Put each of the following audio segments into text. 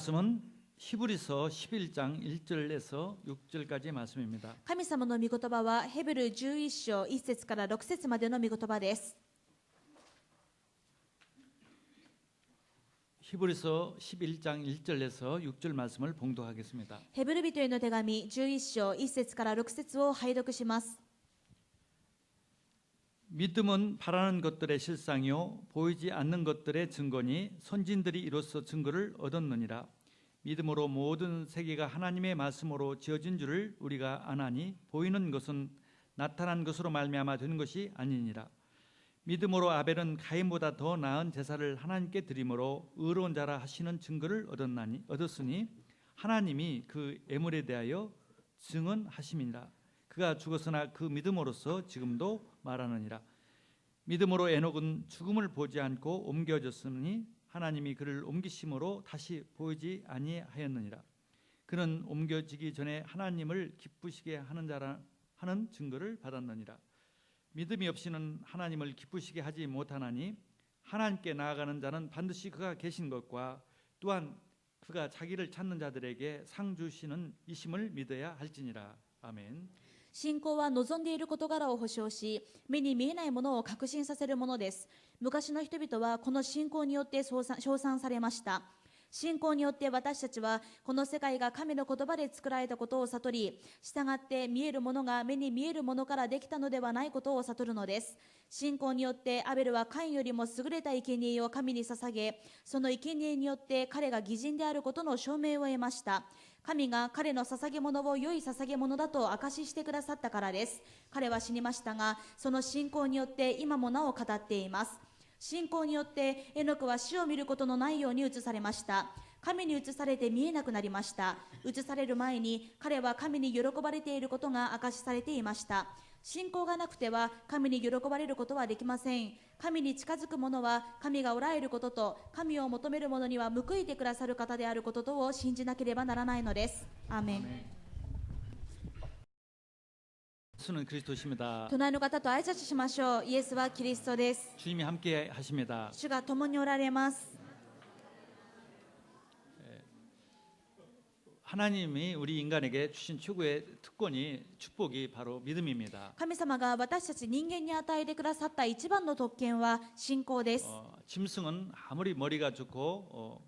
말씀은 히브리서 11장 1절에서 6절까지의 말씀입니다. 神様の御言葉はヘブル11章1節から6節までの御言葉です。 히브리서 11장 1절에서 6절 말씀을 봉독하겠습니다. ヘブル人への手紙11章1節から6節を拝読します。 믿음은 바라는 것들의 실상이요 보이지 않는 것들의 증거니 선진들이 이로써 증거를 얻었느니라. 믿음으로 모든 세계가 하나님의 말씀으로 지어진 줄을 우리가 아나니 보이는 것은 나타난 것으로 말미암아 되는 것이 아니니라. 믿음으로 아벨은 가인보다 더 나은 제사를 하나님께 드림으로 의로운 자라 하시는 증거를 얻었으니 하나님이 그 애물에 대하여 증언하심이니라. 그가 죽었으나 그 믿음으로써 지금도 말하느니라. 믿음으로 에녹은 죽음을 보지 않고 옮겨졌으니 하나님이 그를 옮기심으로 다시 보이지 아니하였느니라. 그는 옮겨지기 전에 하나님을 기쁘시게 하는 자라 하는 증거를 받았느니라. 믿음이 없이는 하나님을 기쁘시게 하지 못하나니 하나님께 나아가는 자는 반드시 그가 계신 것과 또한 그가 자기를 찾는 자들에게 상 주시는 이심을 믿어야 할지니라. 아멘. 信仰は望んでいる事柄を保証し、目に見えないものを確信させるものです。昔の人々はこの信仰によって称賛されました。信仰によって私たちはこの世界が神の言葉で作られたことを悟り、従って見えるものが目に見えるものからできたのではないことを悟るのです。信仰によってアベルはカインよりも優れた生贄を神に捧げ、その生贄によって彼が義人であることの証明を得ました。神が彼の捧げ物を良い捧げ物だと証ししてくださったからです。彼は死にましたが、その信仰によって今もなお語っています。信仰によってエノクは死を見ることのないように移されました。神に移されて見えなくなりました。移される前に彼は神に喜ばれていることが証しされていました。信仰がなくては神に喜ばれることはできません。神に近づく者は神がおられることと、神を求める者には報いてくださる方であることとを信じなければならないのです。アーメン。 예수는 그리스도십니다. 隣の方と挨拶しましょう。イエスはキリストです。 주님이 함께 하십니다. 主が共におられます。 하나님이 우리 인간에게 주신 최고의 특권이 축복이 바로 믿음입니다. 神様が私たち人間に与えてくださった一番の特権は信仰です。 짐승은 아무리 머리가 좋고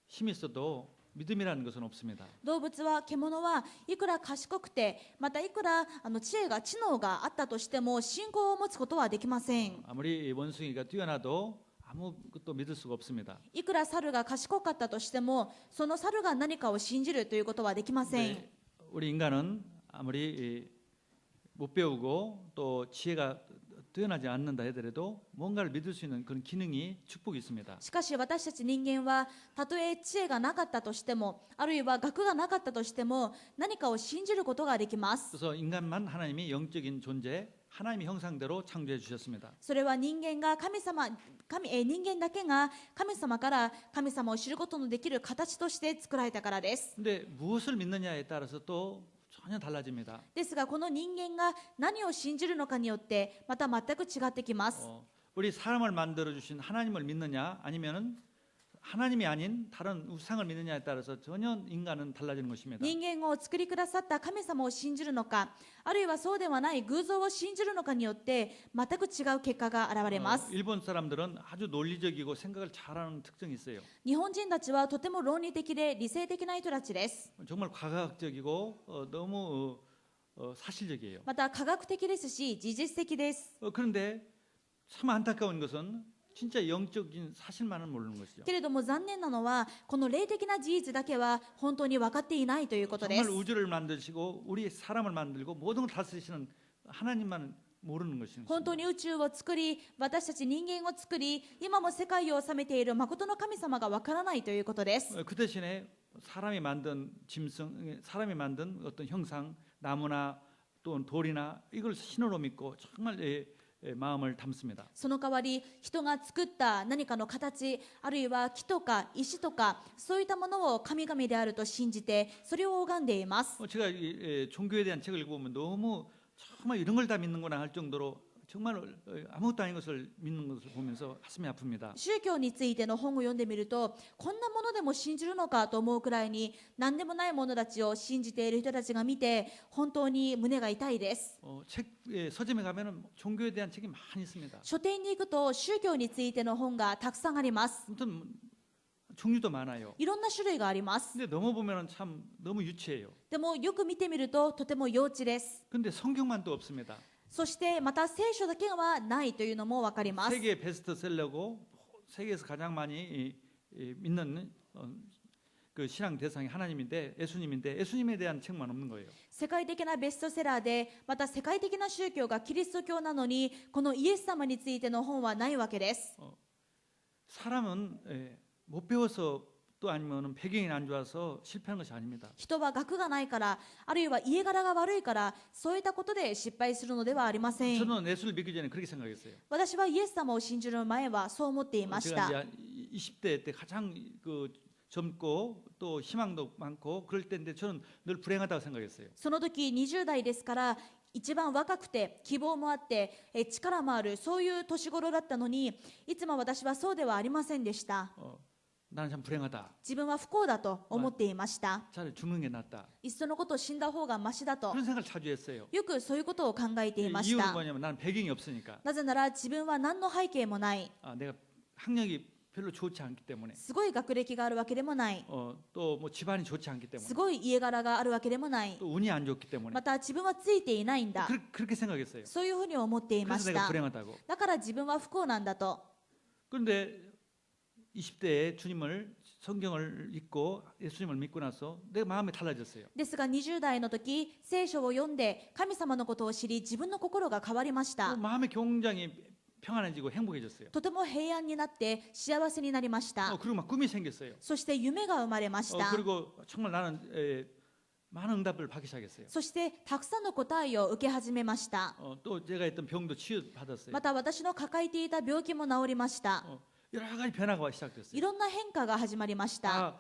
힘이 있어도 믿음이라는 것은 없습니다. 動物は獣はいくら賢くて、またいくら知能があったとしても信仰を持つことはできません。 아무리 원숭이가 뛰어나도 아무것도 믿을 수가 없습니다. いくら猿が賢かったとしても、その猿が何かを信じるということはできません。 우리 인간은 아무리 못 배우고 또 지혜가 뛰어나지 않는다 하더라도 뭔가를 믿을 수 있는 그런 기능이 축복이 있습니다. しかし私たち人間はたとえ知恵がなかったとしても、あるいは学がなかったとしても何かを信じることができます。 그래서 인간만 하나님이 영적인 존재, 하나님의 형상대로 창조해 주셨습니다. それは人間だけが神様から神様を知ることのできる形として作られたからです。 근데 무엇을 믿느냐에 따라서 또 전혀 달라집니다. ですがこの人間が何を信じるのかによってまた全く違ってきます。 우리 사람을 만들어 주신 하나님을 믿느냐 아니면은 하나님이 아닌 다른 우상을 믿느냐에 따라서 전혀 인간은 달라지는 것입니다. 人間を作りくださった神様を信じるのか、あるいはそうではない偶像を信じるのかによって全く違う結果が現れます。 일본 사람들은 아주 논리적이고 생각을 잘하는 특징이 있어요. 日本人たちはとても論理的で理性的な人たちです。 정말 과학적이고 너무 사실적이에요. また科学的ですし事実的です。 그런데 참 안타까운 것은 진짜 영적인 사실만은 모르는 것이죠. けれども残念なのはこの霊的な事実だけは本当に分かっていないということで 정말 す。 우주를 만드시고 우리 사람을 만들고 모든 걸 다스리시는 하나님만 모르는 것입니다. 本当に宇宙を作り、私たち人間を作り、今も世界を治めている誠の神様が分からないということです。 그 대신에 사람이 만든 짐승, 사람이 만든 어떤 형상, 나무나 또 돌이나 이걸 신으로 믿고 정말 마음을 담습니다. その代わり人が作った何かの形、あるいは木とか石とかそういったものを神々であると信じてそれを拝んでいます。 제가 종교에 대한 책을 읽어보면 너무 정말 이런 걸 다 믿는구나 할 정도로 정말 아무것도 아닌 것을 믿는 것을 보면서 가슴이 아픕니다. 宗教についての本を読んでみると、こんなものでも信じるのかと思うくらいに、何でもない者たちを信じている人たちが見て、本当に胸が痛いです。 서점에 가면은 종교에 대한 책이 많이 있습니다. 書店に行くと宗教についての本がたくさんあります。 아무튼 종류도 많아요. いろんな種類があります。 근데 넘어보면은 참 너무 유치해요. でもよく見てみるととても幼稚です。 근데 성경만 또 없습니다. そしてまた聖書だけはないというのもわかります。 세계 베스트셀러고 세계에서 가장 많이 믿는 그 신앙 대상이 하나님인데 예수님에 대한 책만 없는 거예요. 世界的なベストセラーで、また世界的な宗教がキリスト教なのに、このイエス様についての本はないわけです。 사람은 못 배워서 또 아니면 배경이 안 좋아서 실패하는 것이 아닙니다. 人は学がないから、あるいは家柄が悪いから、そういったことで失敗するのではありません。 저는 예수를 믿기 전에 그렇게 생각했어요. 私はイエス様を信じる前はそう思っていまし 제가 た。 이제 20대 때 가장 젊고 또 희망도 많고 그럴 때인데 저는 늘 불행하다고 생각했어요. その時20代ですから、一番若くて希望もあって力もある、そういう年頃だったのに、いつも私はそうではありませんでした。 나는 참 불행하다. 自分は不幸だと思っていました。 차라리 죽는 게 낫다. いっそのこと死んだ方がマシだと、 그런 생각을 자주 했어요. よくそういうことを考えていまし 이유는 た。 뭐냐면 나는 배경이 없으니까. なぜなら自分は何の背景もない、 내가 학력이 별로 좋지 않기 때문에. すごい学歴があるわけでもない、 또 뭐 집안이 좋지 않기 때문에. すごい家柄があるわけでもない、 또 운이 안 좋기 때문에. また自分はついていないんだ、 그렇게 생각했어요. そういうふうに思っていま 그래서 し 내가 た。 불행하다고. だから自分は不幸なんだと。 그런데 20대에 주님을 성경을 읽고 예수님을 믿고 나서 내 마음이 달라졌어요. ですが20代の時、聖書を読んで神様のことを知り、自分の心が変わりました。 마음이 굉장히 평안해지고 행복해졌어요. とても平安になって幸せになりました。 그리고 막 꿈이 생겼어요. そして夢が生まれました。 그리고 정말 나는 많은 응답을 받기 시작했어요. そしてたくさんの答えを受け始めました。 또 제가 했던 병도 치유받았어요. また私の抱えていた病気も治りました。 여러 가지 변화가 い 시작됐어요. ろんな変化が始まりました。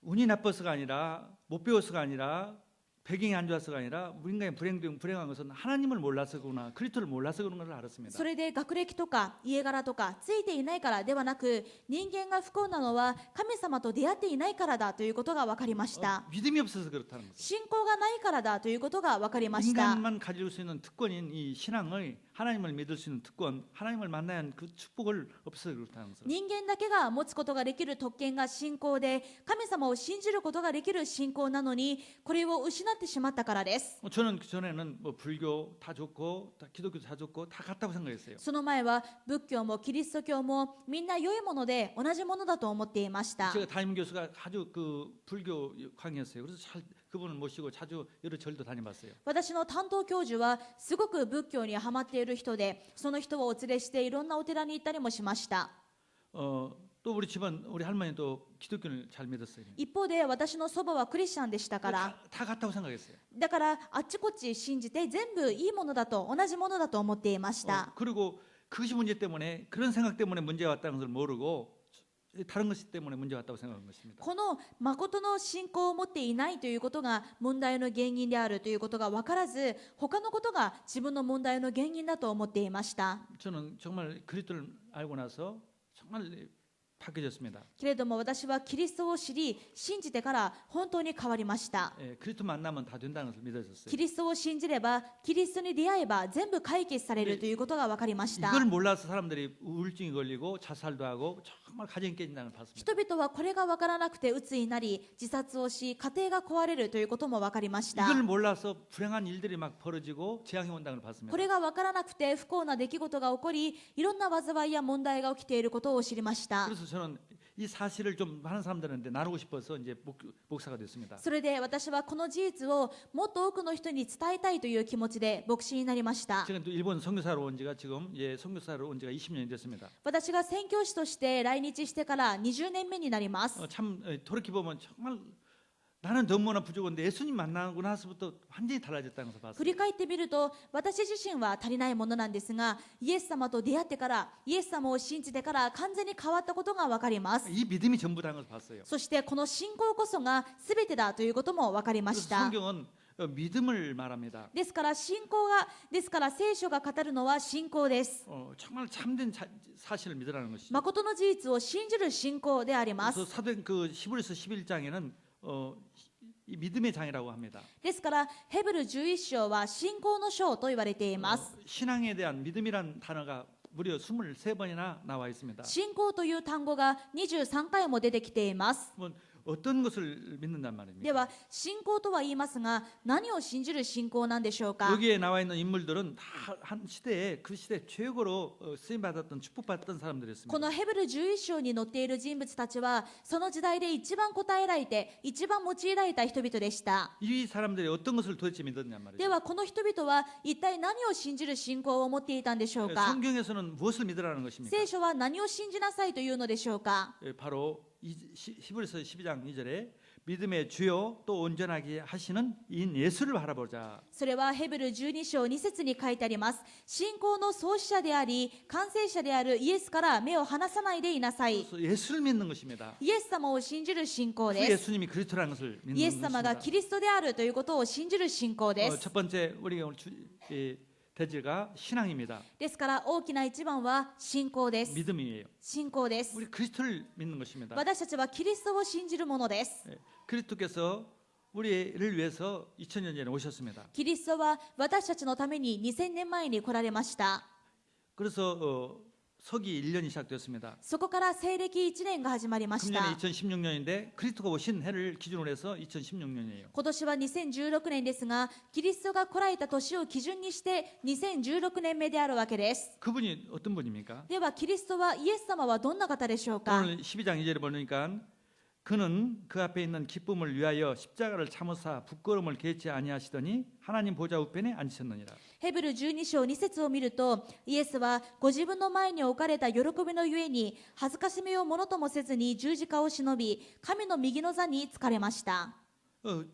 운이 나빠서가 아니라 못 배워서가 아니라 배경이 안 좋아서가 아니라 인간이 불행한 것은 하나님을 몰라서 그러나 그리스도를 몰라서 그런 걸 알았습니다. それで学歴とか家柄とかついていないからではなく、人間が不幸なのは神様と出会っていないからだということが分かりました。 믿음이 없어서 그렇다는 거죠. 信仰がないからだということが分かりました。 인간만 가질 수 있는 특권인 이 신앙의 하나님을 믿을 수 있는 특권, 하나님을 만나야 하는 그 축복을 없어서 그렇다는 거죠. 人間だけが持つことができる特権が信仰で、神様を信じることができる信仰なのに、これを失ってしまったからです。 저는 그 전에는 뭐 불교 다 좋고 다 기독교 다 좋고 다 같다고 생각했어요. その前は仏教もキリスト教もみんな良いもので同じものだと思っていました。 제가 담임 교수가 아주 그 불교 강의였어요. 그래서 그분을 모시고 자주 여러 절도 다녀봤어요. 私の担当教授はすごく仏教にハマっている人で、その人をお連れしていろんなお寺に行ったりもしました。 또 우리 집안 우리 할머니도 기독교를 잘 믿었어요. 一方で私の祖母はクリスチャンでしたから、 다 같다고 생각했어요. だからあっちこっち信じて全部いいものだと、同じものだと思っていました。 그리고 그것이 문제 때문에 그런 생각 때문에 문제가 왔다는 것을 모르고 다른 것 때문에 문제가 왔다고 생각한 것입니다. この誠の信仰を持っていないということが問題の原因であるということが分からず、他のことが自分の問題の原因だと思っていました。 저는 정말 그리스도를 알고 나서 정말 바뀌어졌습니다. けれども私はキリストを知り信じてから本当に変わりました。 그리스도 만나면 다 된다는 것을 믿어졌어요. キリストを信じれば、キリストに出会えば全部解決されるということが分かりました。 이걸 몰라서 사람들이 우울증이 걸리고 자살도 하고 정말 가정이 깨진다는 걸 봤습니다. 人々はこれが分からなくて鬱になり自殺をし、家庭が壊れるということも分かりました。 이걸 몰라서 불행한 일들이 막 벌어지고 재앙이 온다는 걸 봤습니다. これが分からなくて不幸な出来事が起こり、いろんな災いや問題が起きていることを知りました。 그래서 저는 이 사실을 좀 많은 사람들한테 나누고 싶어서 이제 목사가 됐습니다. それで私はこの事実をもっと多くの人に伝えたいという気持ちで牧師になりました。 제가 또 일본 선교사로 온 지가 지금 선교사로 온 지가 20년이 됐습니다. 私が宣教師として来日してから20年目になります。 참 돌이켜 보면 정말 나는 너무나 부족한데 예수님 만나고 나서부터 완전히 달라졌다는 것을 振 봤어요. り返ってみると、私自身は足りないものなんですが、イエス様と出会ってから、イエス様を信じてから完全に変わったことが分かります。 이 믿음이 전부다는 것을 봤어요. そしてこの信仰こそが全てだということも分かりま 그래서 した。 성경은 믿음을 말합니다. ですからですから聖書が語るのは信仰です。 정말 참된 사실을 믿으라는 것이죠. 誠の事実を信じる信仰でありま 그래서 す。 사도행 그 히브리서 11장에는 이 믿음의 장이라고 합니다. ですからヘブル11章は信仰の章と言われています。 신앙에 대한 믿음이란 단어가 무려 23번이나 나와 있습니다. 信仰という単語が23回も出てきています。 뭐 어떤 것을 믿는단 말입니까? では信仰とは言いますが、何を信じる信仰なんでしょうか。 여기에 나와 있는 인물들은 다 한 시대에 그 시대 최고로 쓰임 받았던 축복받았던 こ 사람들이었습니다. のヘブル11章に載っている人物たちは、その時代で一番答えられて、一番用いられた人々でした。 이 사람들이 어떤 것을 도대체 믿었냔 말이죠. ではこの人々は一体何を信じる信仰を持っていたんでしょうか。 성경에서는 무엇을 믿으라는 것입니까? 聖書は何を信じなさいというのでしょうか。 바로 히브리서 12장 2절에 믿음의 주요 또 온전하게 하시는 인 예수를 바라보자. それはヘブル12章2節に書いてあります。信仰の創始者であり完成者であるイエスから目を離さないでいなさい。 그래서 예수를 믿는 것입니다. イエス様を信じる信仰 그 です。 예수님이 그리스도라는 것을 イエ 믿는 ス様が 것입니다. キリストであるということを信じる信仰です。 첫 번째 우리가 오늘 대지가 신앙입니다. ですから大きな一番は信仰です。 믿음이에요. 信仰です。 우리 그리스도를 믿는 것입니다. 私たちはキリストを信じるものです。 그리스도께서 우리를 위해서 2000년 전에 오셨습니다. キリストは私たちのために2000年前に来られました。 그래서 서기 1년이 시작되었습니다. そこから西暦1年が始まりまし 금년에 た。 2016년인데 그리스도가 오신 해를 기준으로 해서 2016년이에요. 今年は2016年ですが、キリストが来られた年を基準にして2016年目であるわけです。 그분이 어떤 분입니까? ではキリストはイエス様はどんな方でしょうか。 오늘 12장 2절에 보니까 그는 그 앞에 있는 기쁨을 위하여 십자가를 참으사 부끄러움을 개치 아니하시더니 하나님 보좌 우편에 앉으셨느니라. ヘブル12章2節を見ると、イエスはご自分の前に置かれた喜びのゆえに恥ずかしめをものともせずに十字架を忍び、神の右の座に就かれました。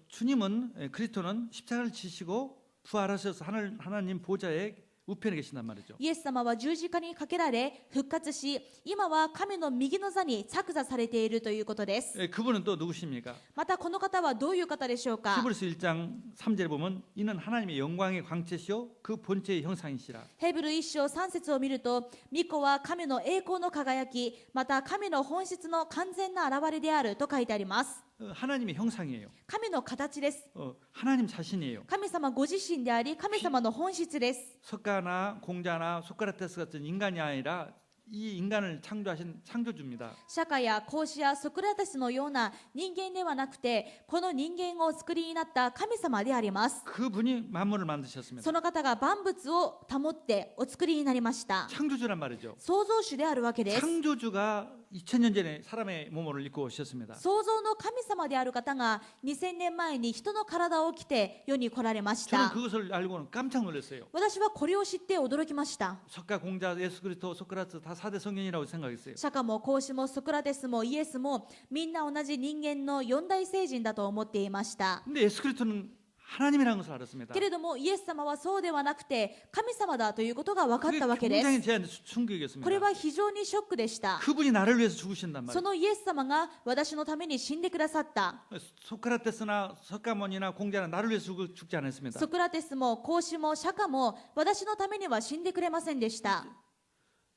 주님은 그리스도는 십자가를 지시고 부활하셔서 하나님 보좌에 우편에 계신단 말이죠. イエス様は十字架にかけられ復活し、今は神の右の座に着座されているということです。 그분은 또 누구십니까? またこの方はどういう方でしょうか。 히브리서 1장 3절에 보면 이는 하나님의 영광의 광채시요 그 본체의 형상이시라. ヘブル1章3節を見ると、御子は神の栄光の輝き、また神の本質の完全な現れであると書いてあります。 하나님의 형상이에요. 神の形です。 하나님 자신이에요. 神様ご自身であり、神様の本質です。 석가나 공자나 소크라테스 같은 인간이 아니라 이 인간을 창조하신 창조주입니다. 釈迦や孔子やソクラテスのような人間ではなくて、この人間をお作りになった神様であります。 그분이 만물을 만드셨습니다. その方が万物を保ってお作りになりました。 창조주란 말이죠. 創造主であるわけです。 창조주가 2000년 전에 사람의 몸을 입고 오셨습니다. 創造の神様である方が2000年前に人の体を着て世に来られまし 저는 た。 그것을 알고는 깜짝 놀랐어요. 私はこれを知って驚きました。 석가, 공자, 예수 그리스도, 소크라테스 다 4대 성령이라고 생각했어요. 釈迦も孔子もソクラテスもイエスもみんな同じ人間の四大聖人だと思っていました。 근데 예수 그리스도는 하나님이라는 것을 알았습니다. けれどもイエス様はそうではなくて神様だということが分かったわけで 굉장히 す。 제한테 충격이었습니다. これは非常にショックでした。 그분이 나를 위해서 죽으신단 そ 말이에요. のイエス様が私のために死んでくださった。 소크라테스나 석가모니나 공자는 나를 위해서 죽지 않았습니다. ソクラテスも孔子も釈迦も私のためには死んでくれませんでした。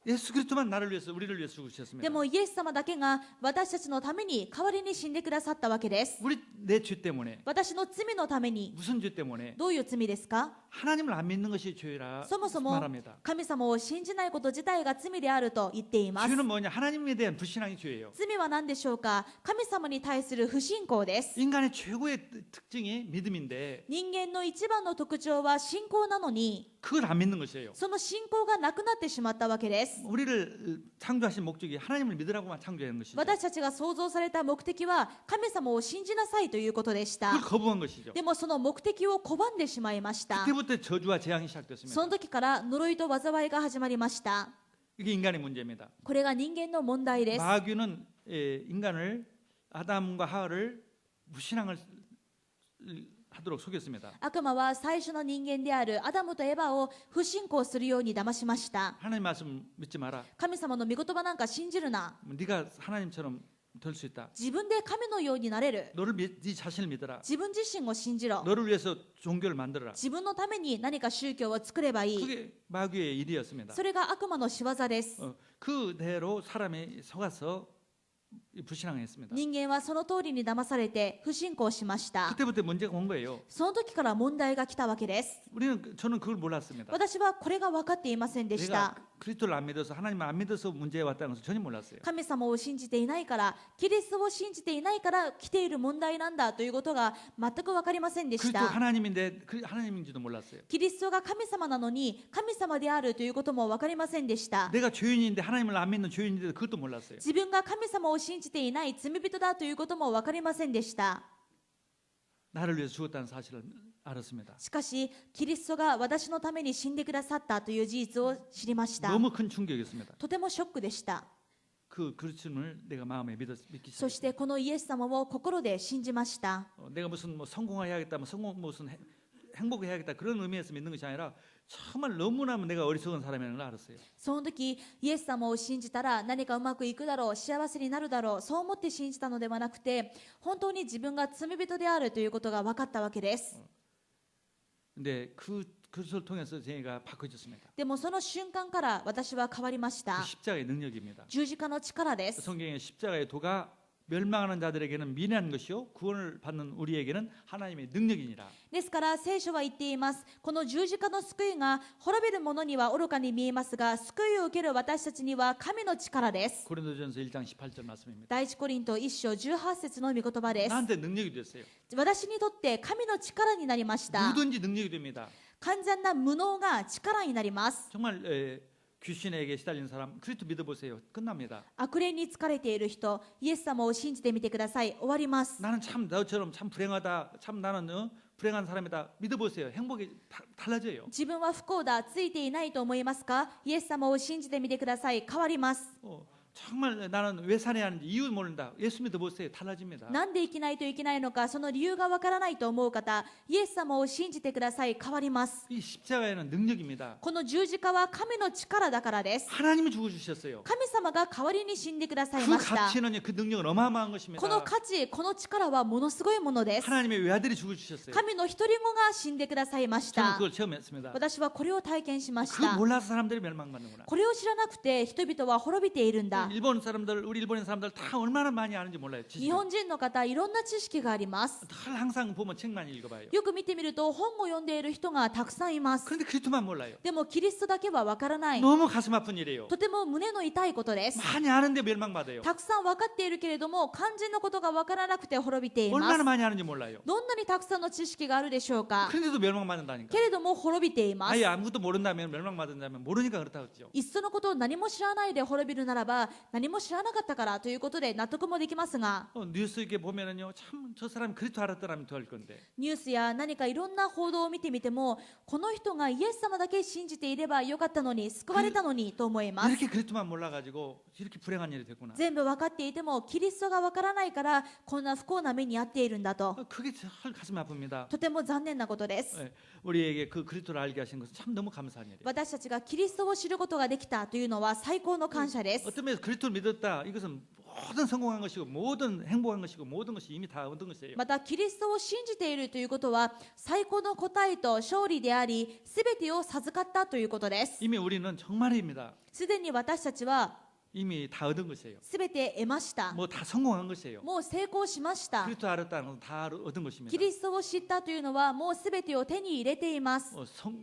예수 그리스도만 나를 위해서 우리를 위해서 죽으셨습니다. でもイエス様だけが私たちのために代わりに死んでくださったわけです。 내 죄 때문에 私の罪のために。 무슨 죄 때문에 どういう罪ですか。 하나님을 안 믿는 것이 죄라 そもそも 말합니다. 神様を信じないこと自体が罪であると言っています。 죄는 뭐냐? 하나님에 대한 불신앙이 죄예요. 罪は何でしょうか。神様に対する不信仰です。 인간의 최고의 특징이 믿음인데 人間の一番の特徴は信仰なのに、 그걸 안 믿는 것이에요. その信仰がなくなってしまったわけです。 우리를 창조하신 목적이 하나님을 믿으라고만 창조하는 것이죠. 私たちが創造された目的は神様を信じなさいということでし 그걸 た。 거부한 것이죠. でもその目的を拒んでしまいました。 그때부터 저주와 재앙이 시작됐습니다. その時から呪いと災いが始まりました。 이게 인간의 문제입니다. これが人間の問題です。 마귀는 인간을 아담과 하와를 무신앙을 하도록 속였습니다. 悪魔は最初の人間であるアダムとエバを不信仰するように騙しました。 하나님 말씀 믿지 마라. 神様の御言葉なんか信じるな。 네가 하나님처럼 될 수 있다. 自分で神のようになれる。 네 자신을 믿어라. 自分自身を信じろ。 너를 위해서 종교를 만들어라. 自分のために何か宗教を作ればいい。 그게 마귀의 일이었습니다. それが悪魔の仕業です。 그대로 사람이 속아서 불신앙했습니다. 人間はその通りに騙されて不信仰しました。 그때부터 문제가 온 거예요. その時から問題が来たわけです。 저는 그걸 몰랐습니다. 私はこれが分かっていませんでし 내가 た。 그리스도를 안 믿어서 하나님을 안 믿어서 문제가 왔다는 것을 전혀 몰랐어요. 神様を信じていないから、キリストを信じていないから来ている問題なんだということが全く分かりませんでし 그리스도 た。 하나님인데 하나님인지도 몰랐어요. キリストが神様なのに神様であるということも分かりませんでした。 내가 죄인인데 하나님을 안 믿는 죄인인데 그것도 몰랐어요. 自分が神様を信じていない罪人だということも分かりませんでした。 나를 위해서 죽었다는 사실을 알았습니다. しかし、キリストが私のために死んでくださったという事実を知りました。 너무 큰 충격이었습니다. とてもショックでした。 그 그리스도를 내가 마음에 믿기 そ 시작했어요. してこのイエス様を心で信じました。 내가 무슨 뭐 성공해야겠다, 뭐 무슨 행복해야겠다 그런 의미에서 믿는 것이 아니라 정말 너무나 내가 어리석은 사람이라는 걸 알았어요. その時、イエス様を信じたら何かうまくいくだろう、幸せになるだろう、そう思って信じたのではなくて、本当に自分が罪人であるということが分かったわけです。 근데 그것을 통해서 제가 바꿔졌습니다. でもその瞬間から私は変わりまし 그 た。 십자가의 능력입니다. 十字架の力です。 성경의 십자가의 도가 멸망하는 자들에게는 미련한 것이요 구원을 받는 우리에게는 하나님의 능력이니라. ですから聖書は言っています。この十字架の救いが滅びる者には愚かに見えますが、救いを受ける私たちには神の力です。 고린도전서 1장 18절 말씀입니다. 第一コリント1章18節の御言葉です。 나한테 능력이 됐어요. 私にとって神の力になりました。 누구든지 능력이 됩니다. 完全な無能が力になります。 정말 귀신에게 시달린 사람 그리스도 믿어보세요. 끝납니다. 悪霊に疲れている人、イエス様を信じてみてください。終わります。 나는 참 너처럼 참 불행하다. 참 나는 불행한 사람이다. 믿어보세요. 행복이 달라져요. 自分は不幸だ、ついていないと思いますか？イエス様を信じてみてください。変わります。 정말 나는 왜 살아야 하는지 이유 모른다. 예수 믿어보세요. 달라집니다. なんで生きないといけないのか、その理由がわからないと思う方、イエス様を信じてください。変わります。 이 십자가에는 능력입니다. この十字架は神の力だからです。 하나님이 죽어주셨어요. 神様が代わりに死んでください 그 ました。 가치는 그 능력은 어마어마한 것입니다. この価値、この力はものすごいものです。 하나님의 외아들이 죽어주셨어요. 神の一人子が死んでくださいまし 저는 た。 그걸 체험했습니다. 私はこれを体験しまし 그 た。 몰라서 사람들이 멸망받는구나. これを知らなくて人々は滅びているんだ。 일본 사람들, 우리 일본인 사람들 다 얼마나 많이 아는지 몰라요. 日本人の方、いろんな知識があります。 항상 보면 책만 읽어봐요. よく見てみると本を読んでいる人がたくさんいます。 그런데 그리스도만 몰라요. でもキリストだけはわからない。 너무 가슴 아픈 일이에요. とても胸の痛いことです。 많이 아는데 멸망받아요. たくさん分かっているけれども肝心のことがわからなくて滅びていま 얼마나 す。 많이 아는지 몰라요. どんなにたくさんの知識があるでしょうか。 그런데도 멸망받는다니까. けれども滅びています。 아예 아무것도 모른다면 멸망받는다면 모르니까 그렇다고 했죠. いっそのことを何も知らないで滅びるならば何も知らなかったからということで納得もできますが、 뉴스 이렇게 보면은요, 참 저 사람 그리스도 알았더라면 더 할 건데. ニュースや何かいろんな報道を見てみてもこの人がイエス様だけ信じていればよかったのに、救われたのにと思います。 이렇게 그리스도만 몰라가지고 이렇게 불행한 일이 됐구나. 全部分かっていてもキリストが分からないからこんな不幸な目に遭っているんだと、 그게 참 가슴이 아픕니다. とても残念なことです。 예, 우리에게 그 그리스도를 알게 하신 것은 참 너무 감사한 일이에요. 私たちがキリストを知ることができたというのは最高の感謝です。 어떤 면에서 그리스도를 믿었다. 이것은 모든 성공한 것이고 모든 행복한 것이고 모든 것이 이미 다 얻은 것이에요. またキリストを信じているということは最高の答えと勝利であり、すべてを授かったということです。 이미 우리는 정말입니다. すでに私たちは 이미 다 얻은 것이에요. すべて得ました。 뭐 다 성공한 것이에요. もう成功しました。 그리스도 알았다는 건 다 얻은 것입니다. キリストを知ったというのはもうすべてを手に入れています。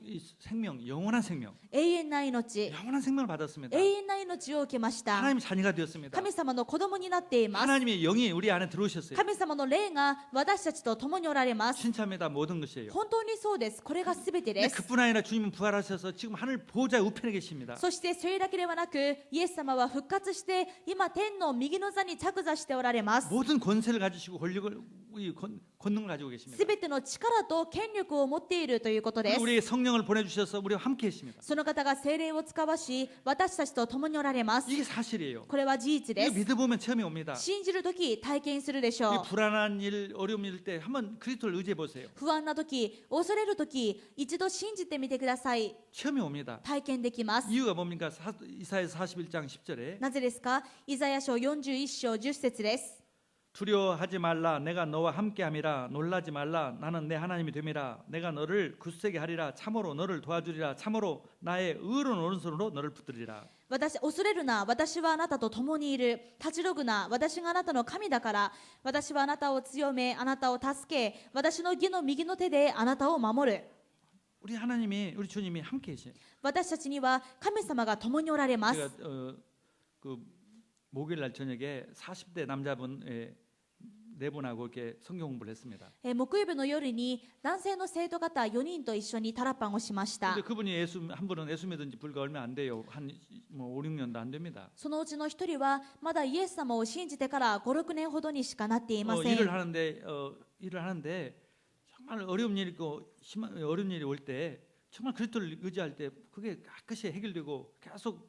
이 생명, 영원한 생명, 永遠な命、 영원한 생명을 받았습니다. 永遠な命を受けました。 하나님의 자녀가 되었습니다. 神様の子供になっています。 하나님의 영이 우리 안에 들어오셨어요. 神様の霊が私たちと共におられます。 신참이다 모든 것이에요. 本当にそうです。これがすべて 근데 です。 그뿐 아니라 주님은 부활하셔서 지금 하늘 보좌 우편에 계십니다. そしてそれだけではなく、イエス様は復活して今天の右の座に着座しておられます。 모든 권세를 가지시고 권력을 권능을 가지고 계십니다. すべての力と権力を持っているということです。 우리에게 성령을 보내주셔서 우리와 함께 계십니다. その方が聖霊を使わし、私たちと共におられます。 이게 사실이에요. これは事実で 이거 す。 믿어보면 체험이 옵니다. 信じるとき体験するでしょ 이 う。 불안한 일, 어려움일 때 한번 그리스도를 의지해 보세요. 不安なとき、恐れるとき、一度信じてみてください。 체험이 옵니다. 体験できます。 이유가 뭡니까? 이사야서 41장 10절에 10절에 なぜですか？イザヤ書41章10節です。 두려워하지 말라. 내가 너와 함께함이라. 놀라지 말라. 나는 내 하나님이 됨이라. 내가 너를 굳세게 하리라. 참으로 너를 도와주리라. 참으로 나의 의로운 오른손으로 너를 붙들리라. 恐れるな、私はあなたと共にいる。立ち退くな、私があなたの神だから。私はあなたを強め、あなたを助け、私の義の右の手であなたを守る。 우리 하나님이 우리 주님이 함께 계셔요. 私たちには神様が共におられます。 제가 그 목요일 날 저녁에 40대 남자분 네 분하고 이렇게 성경 공부를 했습니다. 木曜日の夜に男性の生徒方4人と一緒にタラパンをしました。 근데 그분이 한 분은 예수 믿은 지 불과 얼마 안 돼요. 한 뭐 5, 6년도 안 됩니다. そのうちの一人はまだイエス様を信じてから5、6年ほどにしかなっていません。 일을 하는데 정말 어려운 일이 있고 어려운 일이 올 때 정말 그리스도를 의지할 때 그게 깨끗이 해결되고 계속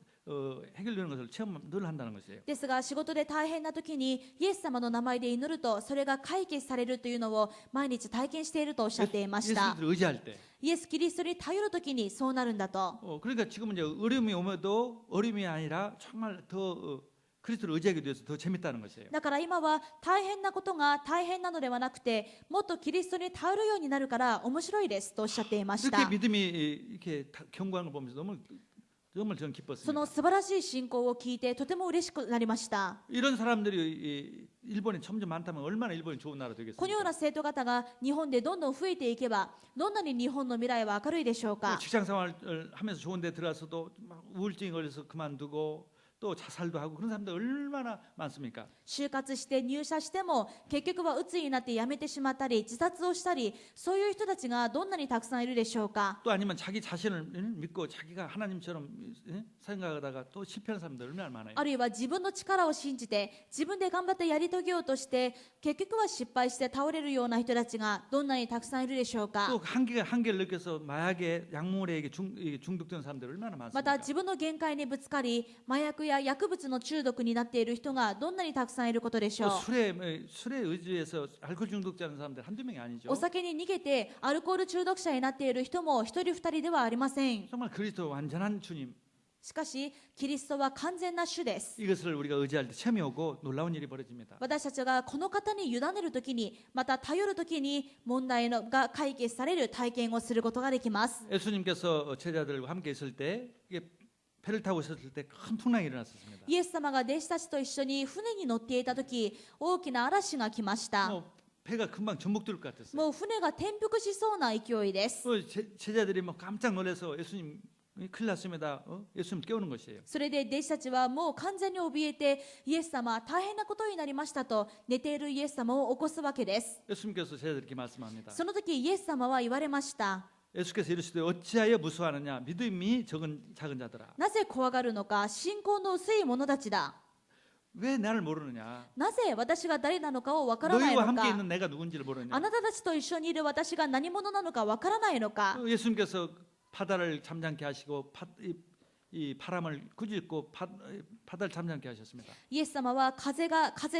해결되는 것을 늘 한다는 것이에요. ですが仕事で大変な時にイエス様の名前で祈るとそれが解決されるというのを毎日体験しているとおっしゃっていました。 예수를 의지할 때. イエス・キリストに頼る時にそうなるんだと。 그러니까 지금은 이제 어려움이 오면도 어려움이 아니라 정말 더 그리스도를 의지하게 돼서 더 재밌다는 것이에요. だから今は大変なことが大変なのではなくてもっとキリストに頼るようになるから面白いですとおっしゃっていまし 이렇게 た。 믿음이 이렇게 견고한 걸 보면서 정말 저는 その 기뻤습니다. 素晴らしい信仰を聞いてとても嬉しくなりました。 이런 사람들이 일본에 점점 많다면 얼마나 일본이 좋은 나라 このよう 되겠습니까? な生徒方が日本でどんどん増えていけばどんなに日本の未来は明るいでしょうか。 직장 생활을 하면서 좋은 데 들어가서도 막 우울증이 걸려서 그만두고 또 자살도 하고 그런 사람들 얼마나 많습니까? 就活して入社しても結局は鬱になって辞めてしまったり自殺をしたりそういう人たちがどんなにたくさんいるでしょうか。 또 아니면 자기 자신을 믿고 자기가 하나님처럼 생각하다가 또 실패하는 사람들 얼마나 많아요. あるいは自分の力を信じて自分で頑張ってやり遂げようとして結局は失敗して倒れるような人たちがどんなにたくさんいるでしょうか。 또 한계를 느껴서 마약에 약물에 중독되는 사람들 얼마나 ま 많습니까? た自分の限界にぶつかり麻薬や薬物の中毒になっている人がどんなにたくさんいることでしょ 또 う。 술에 의지해서 알코올 중독자는 사람들 한두 명이 아니죠. お酒に逃げてアルコール中毒者になっている人も一人二人ではありません。 정말 그리스도 완전한 주님 しかしキリストは完全な主です。 이것을 우리가 의지할 때 체험이 오고 놀라운 일이 벌어집니다. 私たちがこの方に委ねるときにまた頼るときに問題が解決される体験をすることができます。 예수님께서 제자들과 함께 있을 때 이게 배를 타고 있었을 때 큰 풍랑이 일어났었습니다. イエス様が弟子たちと一緒に船に乗っていたとき大きな嵐が来ました。 뭐 배가 금방 전복될 것 같았어요. もう船が転覆しそうな勢いです。 제자들이 뭐 깜짝 놀라서 예수님 큰일 났습니다. 예수님 깨우는 것이에요. それで弟子たちはもう完全に怯えてイエス様大変なことになりましたと寝ているイエス様を起こすわけです。 예수님께서 제자들에게 말씀합니다. その時イエス様は言われました。 예수께서 이르시되 어찌하여 무수하느냐 믿음이 작은 자들아. なぜ怖がるのか信仰の薄い者たちだ。 왜 나를 모르느냐? なぜ私が誰なのかをわからない 너희와 の 함께 か。 있는 내가 누군지를 모르느냐? あなたたちと一緒にいる私が何者なのかわからないのか。 예수님께서 바다를 잠잠케 하시고 이 바람을 꾸짖고 바다를 잠잠케 하셨습니다. イエス様は風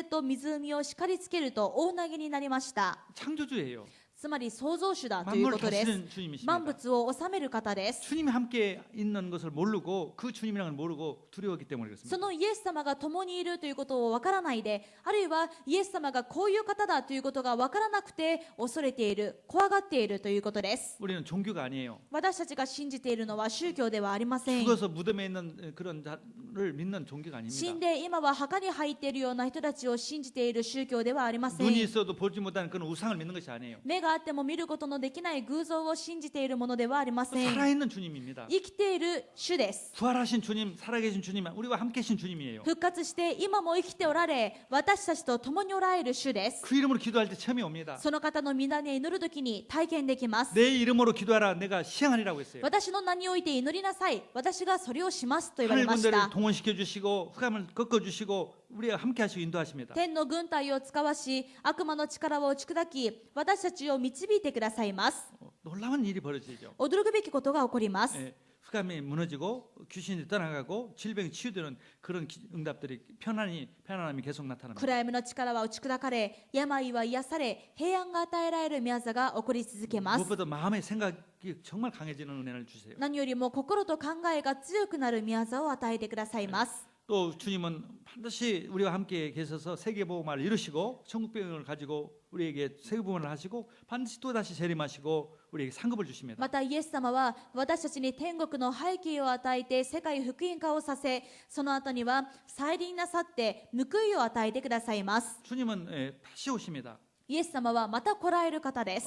と湖を叱りつけると大投げになりました。 창조주예요. つまり創造主だという 만물을 ことです。 다스리는 주님이십니다. 万物を治める方です。 주님이 함께 있는 것을 모르고 그 주님이라는 걸 모르고 두려웠기 때문에 そ 그렇습니다. のイエス様が共にいるということをわからないで、あるいはイエス様がこういう方だということがわからなくて恐れている、怖がっているということです。 우리는 종교가 아니에요. 私たちが信じているのは宗教ではありません。 죽어서 무덤에 있는 그런 자를 믿는 종교가 死ん 아닙니다. で今は墓に入っているような人たちを信じている宗教ではありません。 눈이 있어도 보지 못하는 그런 우상을 믿는 것이 아니에요. 目があっても見ることのできない偶像を信じているものではありません。 살아있는 주님입니다. 生きている主です。 부활하신 주님, 살아계신 주님, 우리와 함께 계신 주님이에요. 復活して今も生きておられ、私たちと共におられる主です。 그 이름으로 기도할 때 체험이 옵니다. その方の皆で祈るときに体験できます。 내 이름으로 기도하라 내가 시행하리라고 했어요. 私の名において祈りなさい。私がそれをしますと言われまし 하늘 た 군대를 。 동원시켜 주시고 흑암을 꺾어 주시고 우리가 함께 하시고 인도하십니다. 天の軍隊を使わし、悪魔の力を打ち砕き、私たちを導いてくださいます。 놀라운 일이 벌어지죠. 驚くべきことが起こります。 예, 흑암이 무너지고 귀신이 떠나가고 질병이 치유되는 그런 응답들이 편안함이 계속 나타납니다. 暗闇の力は打ち砕かれ、病は癒され、平安が与えられる宮座が起こり続けます。 무엇보다 마음의 생각이 정말 강해지는 은혜를 주세요. 何よりも心と考えが強くなる宮座を与えてくださいます。또 주님은 반드시 우리와 함께 계셔서 세계복음화를 이루시고 천국병을 가지고 우리에게 세계복음을 하시고 반드시 또다시 재림하시고 우리에게 상급을 주십니다. またイエス様は私たちに天国の背景を与えて世界福音化をさせ、その後には再臨なさって報いを与えてくださいます。 주님은 다시 오십니다. イエス様はまた来られる方です。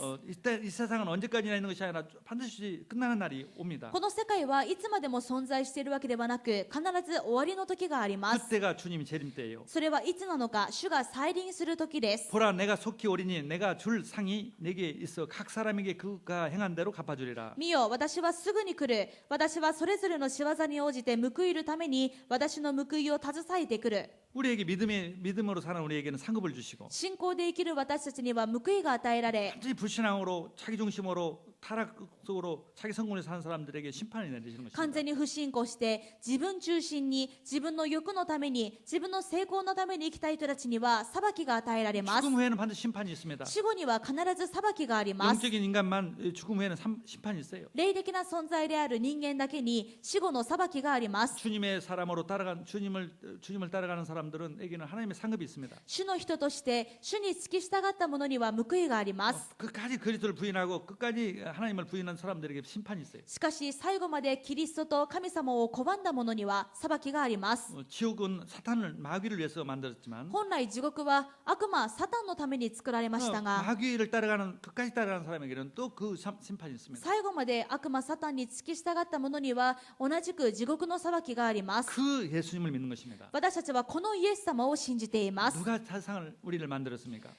이 세상은 언제까지나 있는 것이 아니라 반드시 끝나는 날이 옵니다. この世界はいつまでも存在しているわけではなく、必ず終わりの時があります。 그때가 주님이 재림 때예요. それはいつなのか、主が再臨する時です。 보라 내가 속히 오리니 내가 줄 상이 내게 있어 각 사람에게 그가 행한 대로 갚아주리라. 見よ、私はすぐに来る。私はそれぞれの仕業に応じて報いるために私の報いを携えてくる。 우리에게 믿음으로 사는 우리에게는 상급을 주시고 信仰で生きる私たちには報いが与えられ、 완전히 불신앙으로 자기 중심으로 타락 속으로 자기 성공에 사는 사람들에게 심판이 내리시는 完 것입니다. 全に不信仰して自分中心に自分の欲のために自分の成功のために生きた人たちには裁きが与えられます。 죽음 후에는 반드시 심판이 있습니다. 死後には必ず裁きがあります。 영적인 인간만 죽음 후에는 심판이 있어요. 霊的な存在である人間だけに死後の裁きがあります。 주님의 사람으로 따라간 주님을 따라가는 사람들은에게는 하나님의 상급이 있습니다. 主の人として主に付き従った者には報いがあります。 끝까지 그리스도를 부인하고 끝까지 하나님을 부인한 사람들에게 심판이 있어요. しかし最後までキリストと神様を拒んだ者には裁きがあります。 지옥은 사탄을 마귀를 위해서 만들었지만 本来地獄は悪魔サタンのために作られましたが、 마귀를 끝까지 따라가는 사람에게는 또 그 심판이 있습니다. 最後まで悪魔サタンに付き従った者には同じく地獄の裁きがあります。 그 예수님을 믿는 것입니다. 私たちはこのイエス様を信じています。 누가 세상을 우리를 만들었습니까?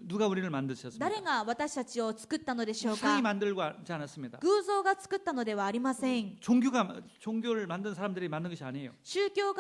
누가 우리를 만드셨습니까? 誰が私たちを作ったのでしょう 세상이 か。 만들고 하지 않았습니다. 偶像が作ったのではありません。 종교를 만든 사람들이 만든 것이 아니에요. 宗教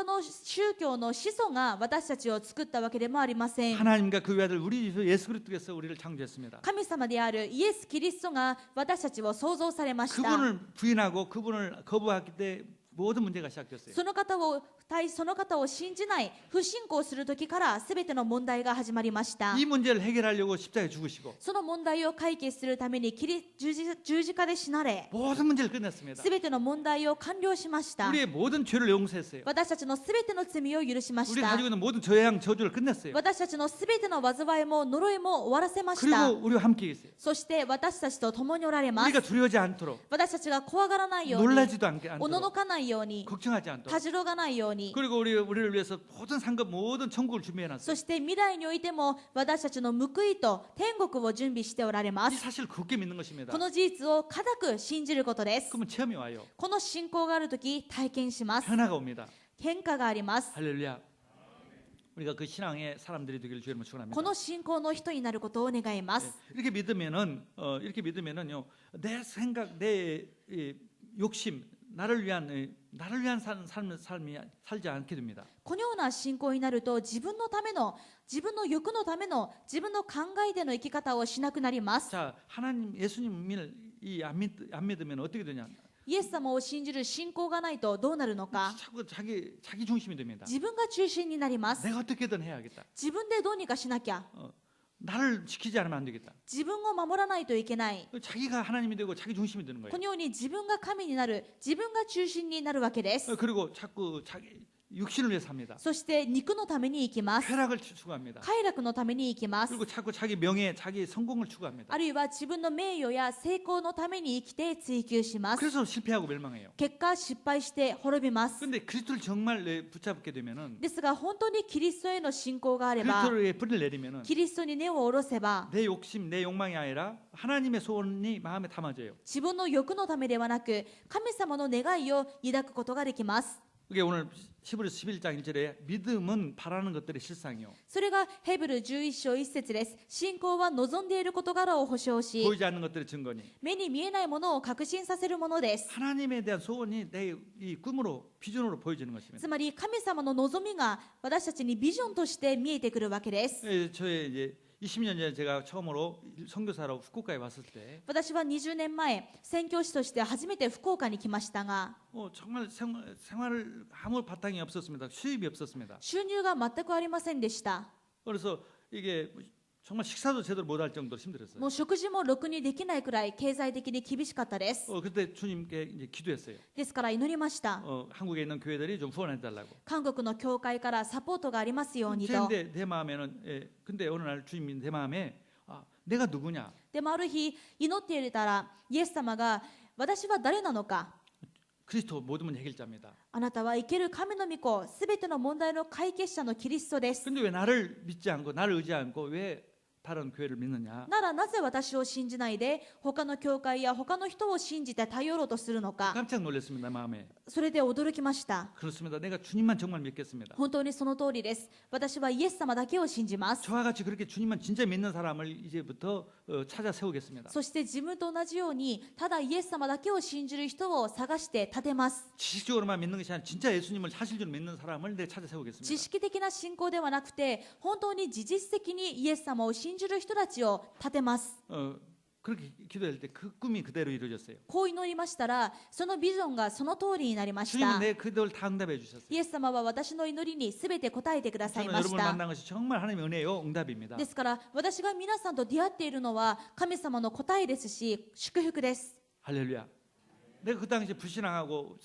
の始祖が私たちを作ったわけでもありません。 하나님과 그 외아들 우리 예수 그리스도께서 우리를 창조했습니다. 神様であるイエス・キリストが私たちを創造されました。 그분을 부인하고 그분을 거부하기 때 모든 문제가 시작됐어요. その方を信じない不信仰する時から全ての問題が始まりました。 이 문제를 해결하려고 십자가에 죽으시고 その問題を解決するために十字架で死なれ、 모든 문제를 끝냈습니다. 全ての問題を完了しました。 우리의 모든 죄를 용서했어요. 私たちの全ての罪を許しまし 우리가 た。 가지고 있는 모든 죄악 저주를 끝냈어요. 私たちの全ての災いも呪いも終わらせました。 그리고 우리와 함께 계세요. そして私たちと共におられます。 우리가 두려워하지 않도록 私たちが怖がらないように、 놀라지도 おのの 않도록 かないように、 걱정하지 않도록 たじろがないように、 그리고 우리를 위해서 모든 상급 모든 천국을 준비해놨어요. そして未来においても私たちの報いと天国を準備しておられま 이 す。 사실을 굳게 믿는 것입니다. この事実を固く信じることです。 그러면 체험이 와요. この信仰があるとき体験します。 변화가 옵니다. 変化があります。 할렐루야. 우리가 그 신앙의 사람들이 되기를 주님을 こ 축원합니다. の信仰の人になることを願います。 이렇게 믿으면은요 내 생각 내 욕심 나를 위한 삶이 살지 않게 됩니다. このような信仰になると自分の欲のための自分の考えでの生き方をしなくなります。 자 하나님 예수님을 안 믿으면 어떻게 되냐? イエス様を信じる信仰がないとどうなるのか。 자꾸 자기 중심이 됩니다. 自分が中心になります。 내가 어떻게든 해야겠다. 自分でどうにかしなきゃ。 나를 지키지 않으면 안 되겠다. 自分を守らないといけない。 자기가 하나님이 되고 자기 중심이 되는 거예요. このように自分が神になる、自分が中心になるわけです。 그리고 자꾸 자기 육신을 위해서 합니다. そして肉のために生きます。 쾌락을 추구합니다. 快楽のために生きます。 그리고 자꾸 자기 명예, 자기 성공을 추구합니다. あるいは自分の名誉や成功のために生きて追求します。 그래서 실패하고 멸망해요. 結果失敗して滅びます。 그런데 그리스도를 정말 붙잡게 되면은 ですが本当にキリストへの信仰があれば、 그리스도에 뿌리를 내리면은 キリストに根を下ろせば、 내 욕심, 내 욕망이 아니라 하나님의 소원이 마음에 담아져요. 自分の欲のためではなく神様の願いを抱くことができます。 그게 오늘 히브리서 11장 1절에 믿음은 바라는 것들의 실상이요. それがヘブル11章1節です。信仰は望んでいる事柄を保証し、 보이지 않는 것들의 증거니 目に見えないものを確信させるものです。 하나님에 대한 소원이 내 이 꿈으로 비전으로 보여지는 것입니다. つまり神様の望みが私たちにビジョンとして見えてくるわけです。 저의 이제 20년 전에 제가 처음으로 선교사로 후쿠오카에 왔을 때 私は20年前宣教師として初めて福岡に来ましたが、 정말 생활을 아무 바탕이 없었습니다. 수입이 없었습니다. 収入が全くありませんでした。 그래서 이게 정말 식사도 제대로 못할 정도로 힘들었어요. もう食事もろくにできないくらい経済的に厳しかったです。 그때 주님께 이제 기도했어요. ですから祈りました。 한국에 있는 교회들이 좀 후원해 달라고. 韓国の教会からサポートがありますようにと。 내 마음에는 근데 어느 날 주님이 내 마음에 내가 누구냐? でもある日祈っていたらイエス様が私は誰なのか。 그리스도 모든 문제 해결자입니다. あなたは生ける神の御子、すべての問題の解決者のキリストです。 근데 왜 나를 믿지 않고 나를 의지 않고 왜 다른 교회를 믿느냐? ならなぜ私を信じないで他の教会や他の人を信じて頼ろうとするのか。 깜짝 놀랐습니다. 마음에. それで驚きました。 그렇습니다. 내가 주님만 정말 믿겠습니다. 本当にその通りです。私はイエス様だけを信じます。 저와 같이 그렇게 주님만 진짜 믿는 사람을 이제부터 찾아 세우겠습니다. そして自分と同じようにただイエス様だけを信じる人を探して立てます。 지식적으로만 믿는 것이 아니라 진짜 예수님을 사실적으로 믿는 사람을 내 찾아 知 세우겠습니다. 識的な信仰ではなくて本当に事実的にイエス様を信じる人たちを立てます。 그렇게 기도할 때 그 꿈이 그대로 이루어졌어요. こう祈りましたらそのビジョンがその通りになりました。 주님은 내 기도를 다 응답해 주셨어요. イエス様は私の祈りにすべて答えてください 저는 まし 여러분을 た。 만난 것이 정말 하나님의 은혜요 응답입니다. ですから私が皆さんと出会っているのは神様の答えですし祝福です。 할렐루야. 내가 그 당시에 불신앙하고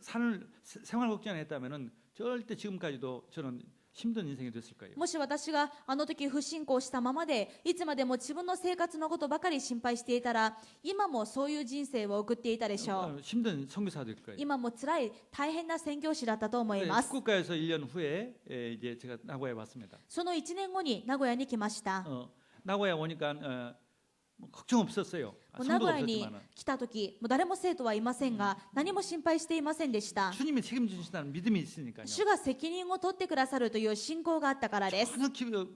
생활 걱정을 했다면은 절대 지금까지도 저는 힘든 인생이 됐을 거예요. もし私があの時不信仰したままでいつまでも自分の生活のことばかり心配していたら今もそういう人生を送っていたでしょう。 힘든 선교사가 될 거예요. 今も辛い大変な宣教師だったと思います。 국가에서 1년 후에 이제 제가 나고야에 왔습니다. その1年後に名古屋に来ました。 나고야 오니까 뭐 걱정 없었어요. 名古 성도가 屋に 없었지만 来た時もう誰も生徒はいませんが何も心配していませんでした。 주님이 책임지신다는 믿음이 있으니까요. 主が責任を取ってくださるという信仰があったからです。 전혀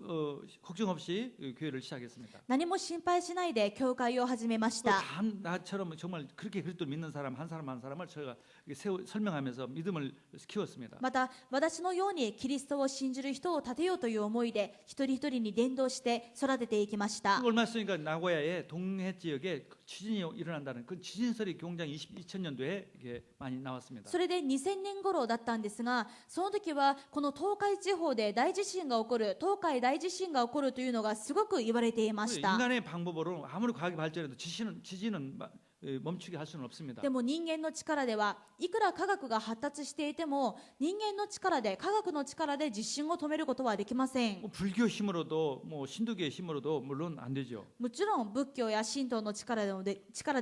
걱정 없이 교회를 시작했습니다. 何も心配しないで教会を始めまし 또 た。 나처럼 정말 그렇게 그리스도를 믿는 사람 한 사람을 제가 설명하면서 믿음을 키웠습니다. また私のようにキリストを信じる人を立てようという思いで一人一人に伝道して育てていきました。 얼마 있으니까 나고야의 동해 지역에 지진이 일어난다는 그 지진설이 굉장히 2000년도에 이게 많이 나왔습니다. それで2000年頃だったんですがその時はこの東海地方で大地震が起こる東海大地震が起こるというのがすごく言われていました。 인간의 방법으로 아무리 과학이 발전해도 지진은 멈추게 할 수는 없습니다. でも人間の力ではいくら科学が発達していても人間の力で科学の力で地震を止めることはできません。 불교 힘으로도 뭐 신도교의 힘으로도 물론 안 되죠. もちろん仏教や神道の力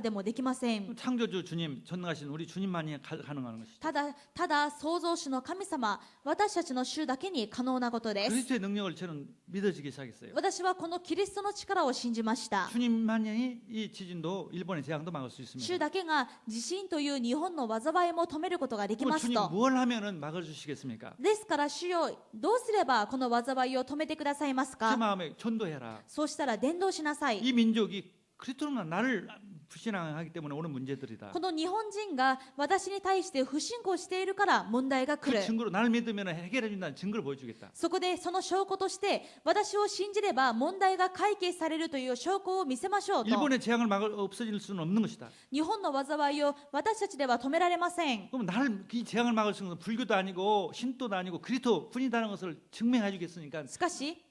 でもできません。 창조주 주님 전능하신 우리 주님만이 가능한 것이죠. ただ創造主の神様私たちの主だけに可能なことです。 그리스도의 능력을 저는 믿어지기 시작했어요. 私はこのキリストの力を信じました。 주님만이 이 지진도 일본의 재앙도 막을 수 있습니다. 主だけが地震という日本の災いも止めることができます 주님 と。 뭘 하면은 막을 주시겠습니까? ですから主よどうすればこの災いを止めてくださいます 제 か。 마음에 전도해라. そうしたら伝道しなさい。 이 민족이 그리스도만 나를 불신앙하기 때문에 오는 문제들이다. この日本人が私に対して不信仰しているから問題が来 그 る。 증거로 나를 믿으면 해결해 준다는 증거를 보여주겠다. そこでその証拠として私を信じれば問題が解決されるという証拠を見せましょうと。 일본의 재앙을 없어질 수는 없는 것이다. 日本の災いを私たちでは止められません。 그럼 나를 이 재앙을 막을 수 있는 건 불교도 아니고 신도도 아니고 그리스도 뿐이라는 것을 증명해 주겠으니까 しかし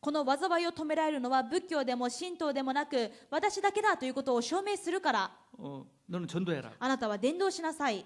この災いを止められるのは仏教でも神道でもなく私だけだということを証明するから 너는 전도해라. あなたは伝道しなさい。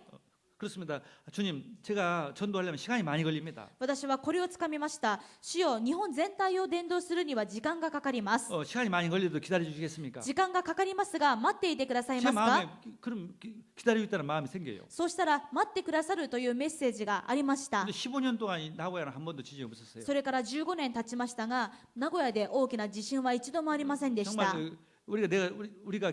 그렇습니다. 주님, 제가 전도하려면 시간이 많이 걸립니다. 私はこれをつかみました。主よ日本全体を伝道するには時間がかかります。 시간이 많이 걸려도 기다려 주시겠습니까? 時間がかかりますが待っていてください 제 ます 마음에 か。 그럼 기다리고 있다는 마음이 생겨요. そうしたら待ってくださるというメッセージがありました。 근데 15년 동안 나고야는 한 번도 지진이 없었어요. それから15年経ちましたが名古屋で大きな地震は一度もありませんでした。 정말 우리가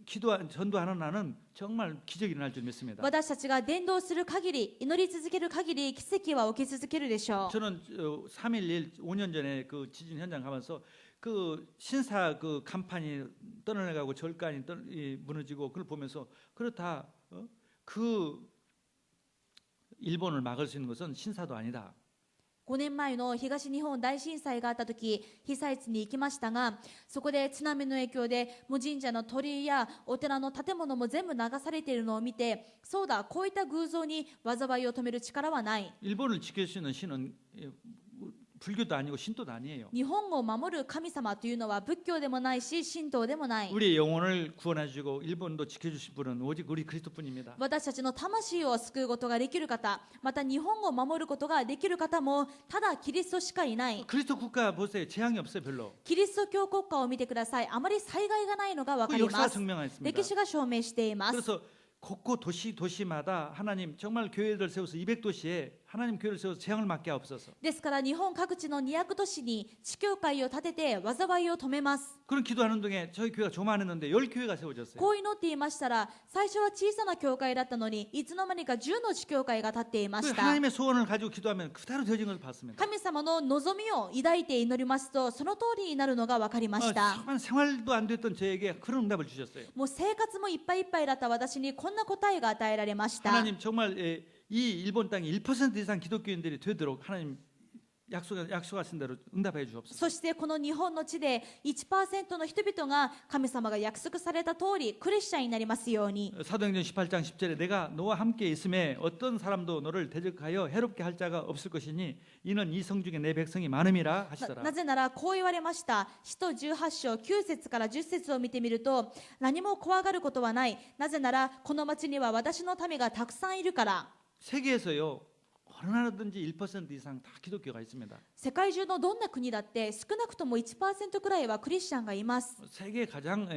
기도한 전도하는 한은 정말 기적이 일어날 줄 믿습니다. 私たちが伝道する限り祈り続ける限り奇跡は起き続けるでしょう。 저는 3.11 5년 전에 그 지진 현장 가면서 그 신사 그 간판이 떠내려가고 절간이 무너지고 그걸 보면서 그렇다. 그 일본을 막을 수 있는 것은 신사도 아니다. 5年前の東日本大震災があった時被災地に行きましたがそこで津波の影響でもう神社の鳥居やお寺の建物も全部流されているのを見てそうだこういった偶像に災いを止める力はない。 일본을 지킬 수 있는 신은 불교도 아니고 신도도 아니에요. 日本を守る神様というのは仏教でもないし神道でもない。 우리의 영혼을 구원해 주고 일본도 지켜주실 분은 오직 우리 그리스도뿐입니다. 私たちの魂を救うことができる方、また日本を守ることができる方もただキリストしかいない。 그리스도 국가 보세요. 재앙이 없어요, 별로. キリスト教国家を見てください。あまり災害がないのが分か 그 り 역사가 ます。 증명했습니다. 歴史が証明しています。 그래서 곳곳 도시마다 하나님 정말 교회를 세워서 200도시에 하나님 교회를 세워서 재앙을 막게 하옵소서. ですから日本各地の200都市に地教会を建てて災いを止めます。 그런 기도하는 동에 저희 교회가 조만했는데 10교회가 세워졌어요. こう祈っていましたら、最初は小さな教会だったのにいつの間にか10の地教会が建っていま 그 した。 하나님의 소원을 가지고 기도하면 그대로 되어진 것을 봤습니다. 神様の望みを抱いて祈りますと、その通りになるのが分かりました。 정말 생활도 안 됐던 저에게 그런 응답을 주셨어요. もう生活もいっぱいいっぱいだった私にこんな答えが与えられました。 하나님 정말 이 일본 땅에 1% 이상 기독교인들이 되도록 하나님 약속하신 대로 응답해 주옵소서. そしてこの日本の地で 1% の人々が神様が約束された通りクリスチャンになりますように。 사도행전 18장 10절에 내가 너와 함께 있음에 어떤 사람도 너를 대적하여 해롭게 할 자가 없을 것이니 이는 이 성 중에 내 백성이 많음이라 하시더라. なぜならこう言われました。使徒18章9節から10節を見てみると、何も怖がることはない。なぜならこの町には私の民がたくさんいるから。 세계에서요 어느 나라든지 1% 이상 다 기독교가 있습니다. 世界中のどんな国だって少なくとも 1% くらいはクリスチャンがいます。 세계 가장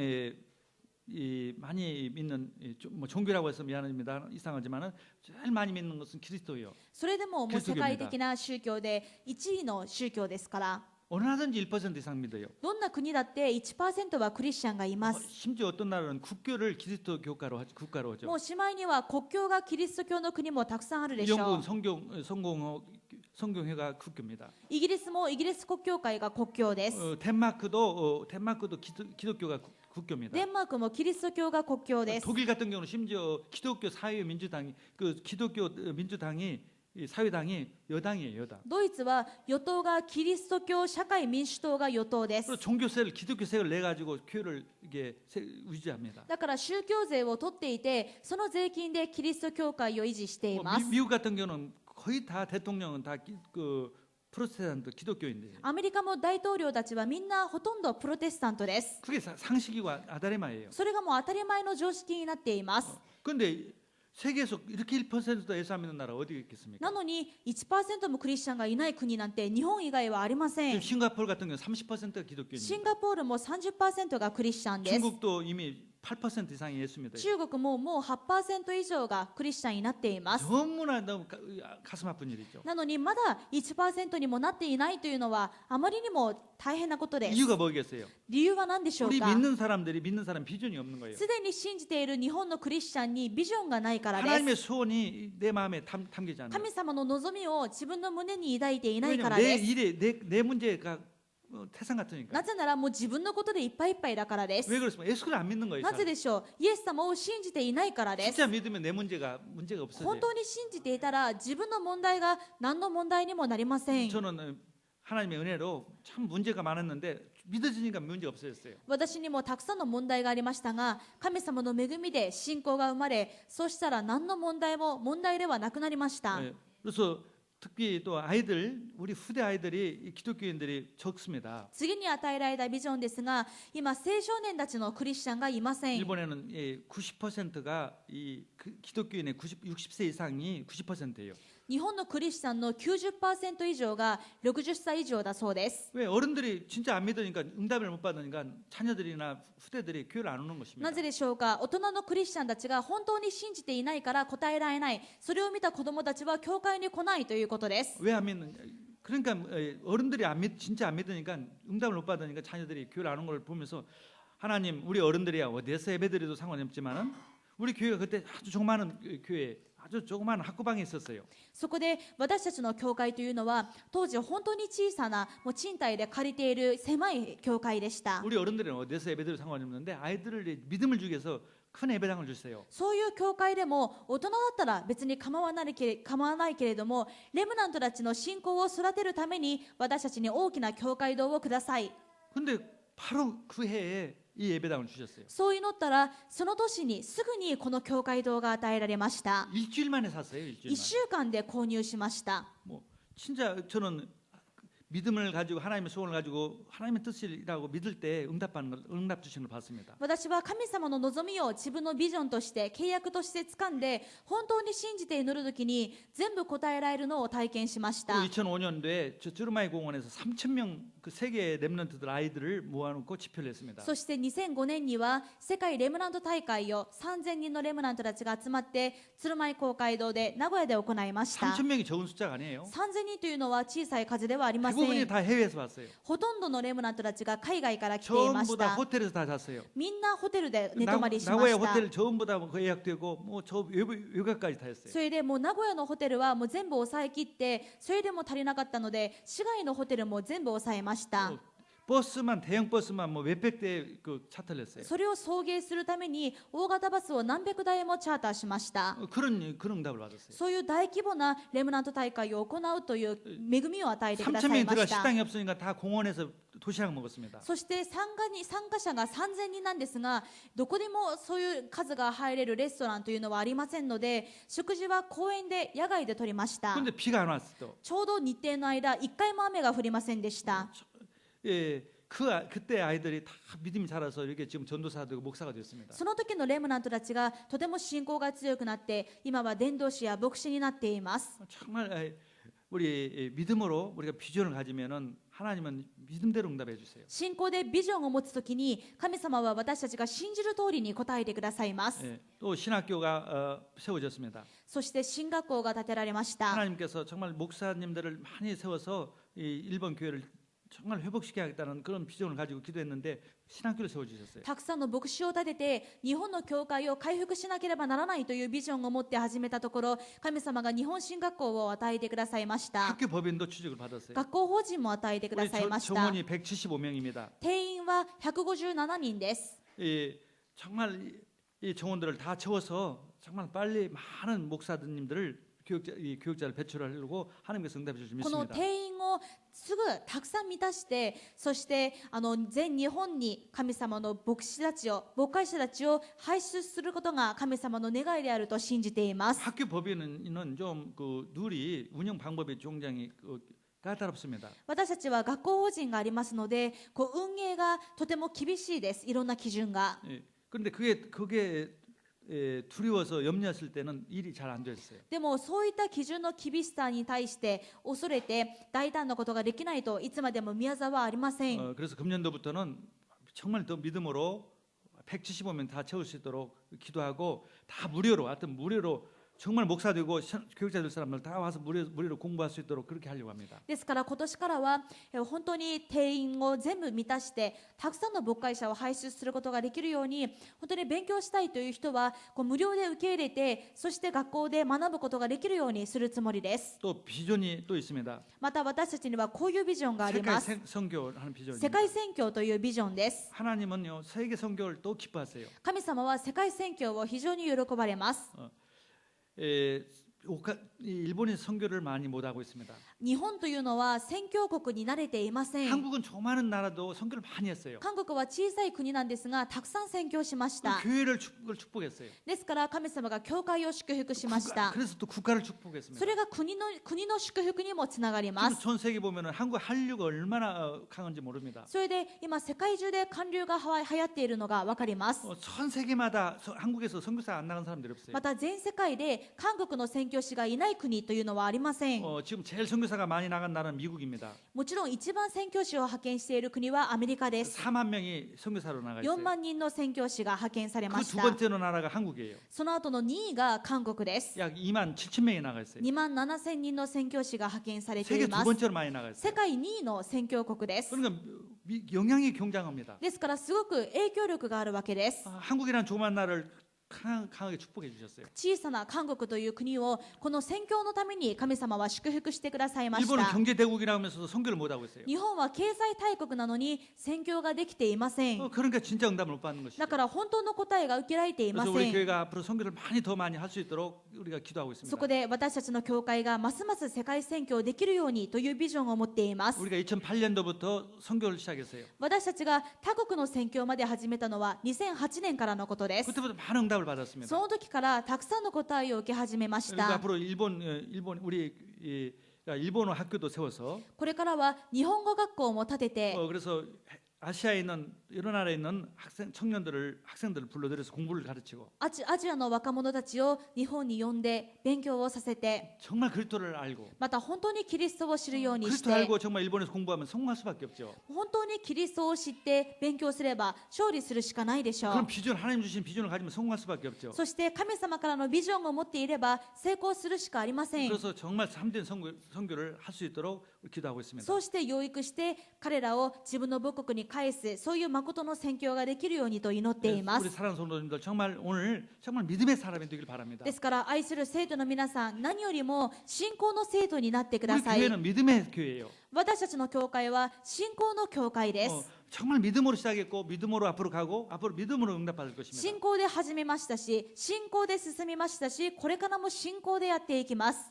많이 믿는 뭐 종교라고 해서 미안합니다. 이상하지만은 제일 많이 믿는 것은 그리스도예요. それでももう世界的な宗教で1位の宗教ですから、 어느 나라든지 1% 이상 믿어요. どんな国だって 1% はクリスチャンがいます。 심지어 어떤 나라는 국교를 그리스도 국가로 하죠. もうしまいには国境がキリスト教の国もたくさんあるでしょう。 영국은 성공회가 국교입니다. イギリスもイギリス国教会が国教です。 덴마크도 기독교가 국교입니다. デンマークもキリスト教が国教です。 독일 같은 경우는 심지어 기독교 사회민주당이 기독교 민주당이 이 사회당이 여당이에요, 여당. ドイツは与党がキリスト教社会民主党が与党です。 그리고 기독교세를 내 가지고 교회를 이게 유지합니다. だから宗教税を取っていて、その税金でキリスト教会を維持しています。 미국 같은 경우는 거의 다 대통령은 다 프로테스탄트 기독교인데. アメリカも大統領たちはみんなほとんどプロテスタントです。 그게 상식이고 아다레마예요. それがもう当たり前の常識になっています。 그런데 세계에서 이렇게 1%도 예수 안 믿는 나라 어디 있겠습니까? なのに 1% もクリスチャンがいない国なんて日本以外はありません。 싱가포르 같은 경우 30%가 기독교인입니다. シンガポールも 30% がクリスチャンです。 중국도 이미 8% 이상이 예수 믿어요. 中国ももう 8% 以上がクリスチャンになっています。 너무나 너무 가슴 아픈 일이죠. なのにまだ 1% にもなっていないというのはあまりにも大変なことです。 이유가 뭐겠어요? 理由は何でしょう 우리 か。 믿는 사람 비전이 없는 거예요. すでに信じている日本のクリスチャンにビジョンがないからで 하나님의 す。 소원이 내 마음에 담기지 않아요. 神様の望みを自分の胸に抱いていないか 왜냐면 ら 내 です。 일에 내 문제가 태산 같으니까. なぜならもう自分のことでいっぱいいっぱいだからです。 왜 그렇습니까? 예수를 안 믿는 거예요. なぜでしょう。イエス様を信じていないからです。 진짜 믿으면 내 문제가 없어져요. 本当に信じていたら自分の問題が何の問題にもなりません。 저는 하나님의 은혜로 참 문제가 많았는데 믿어지니까 문제가 없어졌어요. 私にもたくさんの問題がありましたが、神様の恵みで信仰が生まれ、そうしたら何の問題も問題ではなくなりました。 그래서 특히 또 우리 후대 아이들이 기독교인들이 적습니다. 次に与えられたビジョンですが、今青少年たちのクリスチャンがいません。 일본에는 90%가 이 기독교인의 60세 이상이 90%예요. 日本のクリスチャンの 90% 以上が60歳以上だそうです。 왜 어른들이 진짜 안 믿으니까 응답을 못 받으니까 자녀들이나 후대들이 교회를 안 오는 것입니다. なぜでしょうか。大人のクリスチャンたちが本当に信じていないから答えられない。それを見た子供たちは教会に来ないということです。 왜 안 믿느냐? 그러니까 어른들이 진짜 안 믿으니까 응답을 못 받으니까 자녀들이 교회를 안 오는 걸 보면서 하나님 우리 어른들이야 어디에서 예배드려도 상관없지만은 우리 교회가 그때 아주 조그마한 교회 아주 조그마한 학구방에 있었어요. そこで私たちの教会というのは当時本当に小さなもう賃貸で借りている狭い教会でした。 우리 어른들은 어디에서 예배드려도 상관없는데 아이들을 믿음을 주기 위해서 큰 예배당을 주세요. そういう教会でも大人だったら別に構わないけれども、レムナントたちの信仰を育てるために私たちに大きな教会堂をください。 근데 바로 그 해에 이 예배당을 주셨어요. そう祈ったらその年にすぐにこの教会堂が与えられました。 일주일 만에 샀어요. 일주일 1週間で購入しました。 뭐 진짜 저는 믿음을 가지고 하나님의 소원을 가지고 하나님의 뜻이라고 믿을 때 응답 주시는 걸 봤습니다. 私は神様の望みを自分のビジョンとして契約として掴んで本当に信じて祈るときに全部答えられるのを体験しました。 2005년도에 쭈르마이 공원에서 3,000명 그 세계 랩런트들 아이들을 모아놓고 집회를 했습니다. そして2005年には世界レムナント大会を3000人のレムナントたちが集まって鶴舞公会堂で名古屋で行いました。 3,000명이 적은 숫자가 아니에요. 3000人というのは小さい数ではありません。 대부분이 다 해외에서 왔어요. ほとんどのレムナントたちが海外から来ていまし 전부 다 た。 호텔에서 다 잤어요. みんなホテルで寝泊まりしま 나고야 した。 호텔 전부 다 예약되고 뭐 저 외곽까지 다 했어요. それでもう名古屋のホテルはもう全部抑え切ってそれでも足りなかったので市外のホテルも全部抑えました。 버스만 대형 버스만 뭐 몇백 대 그 차트를 했어요. それを送迎するために大型バスを何百台もチャーターしました。 그런 응답을 받았어요. そういう大規模なレムナント大会を行うという恵みを与えてくださ 3,000명이 いま 들어가 した。 식당이 없으니까 다 공원에서 도시락 먹었습니다. そして参加者が3000人なんですがどこでもそういう数が入れるレストランというのはありませんので食事は公園で野外で取りました。 그런데 비가 안 왔어 또. ちょうど日程の間1回も雨が降りませんでした。 예, 그때 아이들이 다 믿음이 자라서 이렇게 지금 전도사 되고 목사가 됐습니다. その時のレムナントたちがとても信仰が強くなって今は伝道師や牧師になっています。 정말 우리 믿음으로 우리가 비전을 가지면은 하나님은 믿음대로 응답해 주세요. 信仰でビジョンを持つ時に神様は私たちが信じる通りに答えてくださいます。 예, 또 신학교가 세워졌습니다. そして進学校が建てられました。 하나님께서 정말 목사님들을 많이 세워서 이 일본 교회를 정말 회복시켜야겠다는 그런 비전을 가지고 기도했는데 신학교를 세워주셨어요. たくさんの牧師を立てて日本の教会を回復しなければならないというビジョンを持って始めたところ神様が日本神学校を与えてくださいました。 학교 법인도 취직을 받았어요. 学校法人も与えてくだ 우리 さいました。 정원이 175명입니다. 定員は157人です。 정말 이 정원들을 다 채워서 정말 빨리 많은 목사님들을 교육자를 배출하려고 하나님께서 응답해 주실 この 믿습니다. 定員をすぐたくさん満たしてそして全日本に神様の牧会者たちを輩出することが神様の願いであると信じています。 학교 법인은 좀 그 룰이 운영 방법이 굉장히 까다롭습니다. 私たちは学校法人がありますので運営がとても厳しいです。いろんな基準が。 그런데 그게 두려워서 염려했을 때는 일이 잘 안 됐어요. でもそういった基準の厳しさに対して恐れて大胆なことができないといつまでも宮沢はありません。 그래서 금년도부터는 정말 더 믿음으로 175명 다 채울 수 있도록 기도하고 다 무료로 하여튼 무료로 정말 목사 되고 교육자 될 사람들 다 와서 무료로 공부할 수 있도록 그렇게 하려고 합니다. ですから今年からは本当に定員を全部満たしてたくさんの牧会者を輩出することができるように本当に勉強したいという人は無料で受け入れてそして学校で学ぶことができるようにするつもりです。 또 비전이 또 있습니다. また私たちにはこういうビジョンがあります。 세계 선교하는 비전입니다. 世界宣教というビジョンです。 하나님은요 세계 선교를 또 기뻐하세요. 神様は世界宣教を非常に喜ばれます。 일본이 선교를 많이 못 하고 있습니다. 日本というのは宣教国に慣れていません。 한국은 조그마한 나라도 선교를 많이 했어요. 韓国は小さい国なんですがたくさん宣教しました。 교회를 축복했어요. ですから神様が教会を祝福しました。 그래서 또 국가를 축복했습니다. それが国の祝福にもつながりま 지금 す。 전 세계 보면은 한국 한류가 얼마나 강한지 모릅니다. それで今世界中で韓流が流行っているのが分かります。 전 세계마다 한국에서 선교사 안 나간 사람들이 없어요. また全世界で韓国の宣教師がいない国というのはありません。 지금 제일 선교사가 많이 나간 나라는 미국입니다. もちろん一番宣教師を派遣している国はアメリカです。 4만 명이 선교사로 나가 4 있어요. 万人の宣教師が派遣されま 그 し 두 た。 번째로 나라가 한국이에요. その後の2位が韓国です。 약 2만 7천 명이 나가 있어요. 2万7千人の宣教師が派遣されて 세계 いま 두 す。 번째로 많이 나가 있어요. 世界2位の宣教国です。 그러니까 영향이 굉장합니다. ですからすごく影響力があるわけです。 한국이라는 조그만 나라를 강하게 축복해 주셨어요. 小さな韓国という国をこの宣教のために神様は祝福してくださいまし 일본은 た。 경제 대국이라 하면서도 선교를 못 하고 있어요. 日本は経済大国なのに宣教ができていません。 그러니까 진짜 응답을 못 받는 것이죠. だから本当の答えが受けられていま 그래서 せ 우리 ん。 교회가 앞으로 선교를 더 많이 할 수 있도록 우리가 기도하고 そ 있습니다. こで私たちの教会がますます世界宣教できるようにというビジョンを持っています。 우리가 2008년도부터 선교를 시작했어요. 私たちが他国の宣教まで始めたのは2008年からのことです。 그때부터 많은 응답을 받았습니다. その時からたくさんの答えを受け始めまし 그러니까 た。 앞으로 일본 우리 일본어 학교도 세워서 これからは日本語学校も建てて、 그래서 아시아에 있는 여러 나라에 있는 학생들을 불러들여서 공부를 가르치고 アジアの若者たちを日本に呼んで勉強をさせて、 정말 그리스도를 알고 また本当にキリストを知るようにし 그리스도 て、 알고 정말 일본에서 공부하면 성공할 수밖에 없죠. 本当にキリストを知って勉強すれば勝利するしかないでしょ 그럼 う。 비전 하나님 주신 비전을 가지면 성공할 수밖에 없죠. そして神様からのビジョンを持っていれば成功するしかありません。 그래서 정말 참된 선교를 할 수 있도록 기도하고 있습니다. そうして養育して彼らを自分の母国に返す、そういう誠の宣教ができるようにと祈っていま 우리 す。 사랑하는 성도님들 정말 오늘 정말 믿음의 사람이 되길 바랍니다. ですから愛する生徒の皆さん、何よりも信仰の生徒になってくだ 우리 さい。 교회는 믿음의 교회예요. 私たちの教会は信仰の教会です。 정말 믿음으로 시작했고 믿음으로 앞으로 가고 앞으로 믿음으로 응답받을 것입니다. 信仰で始めましたし、信仰で進みましたし、これからも信仰でやっていきます。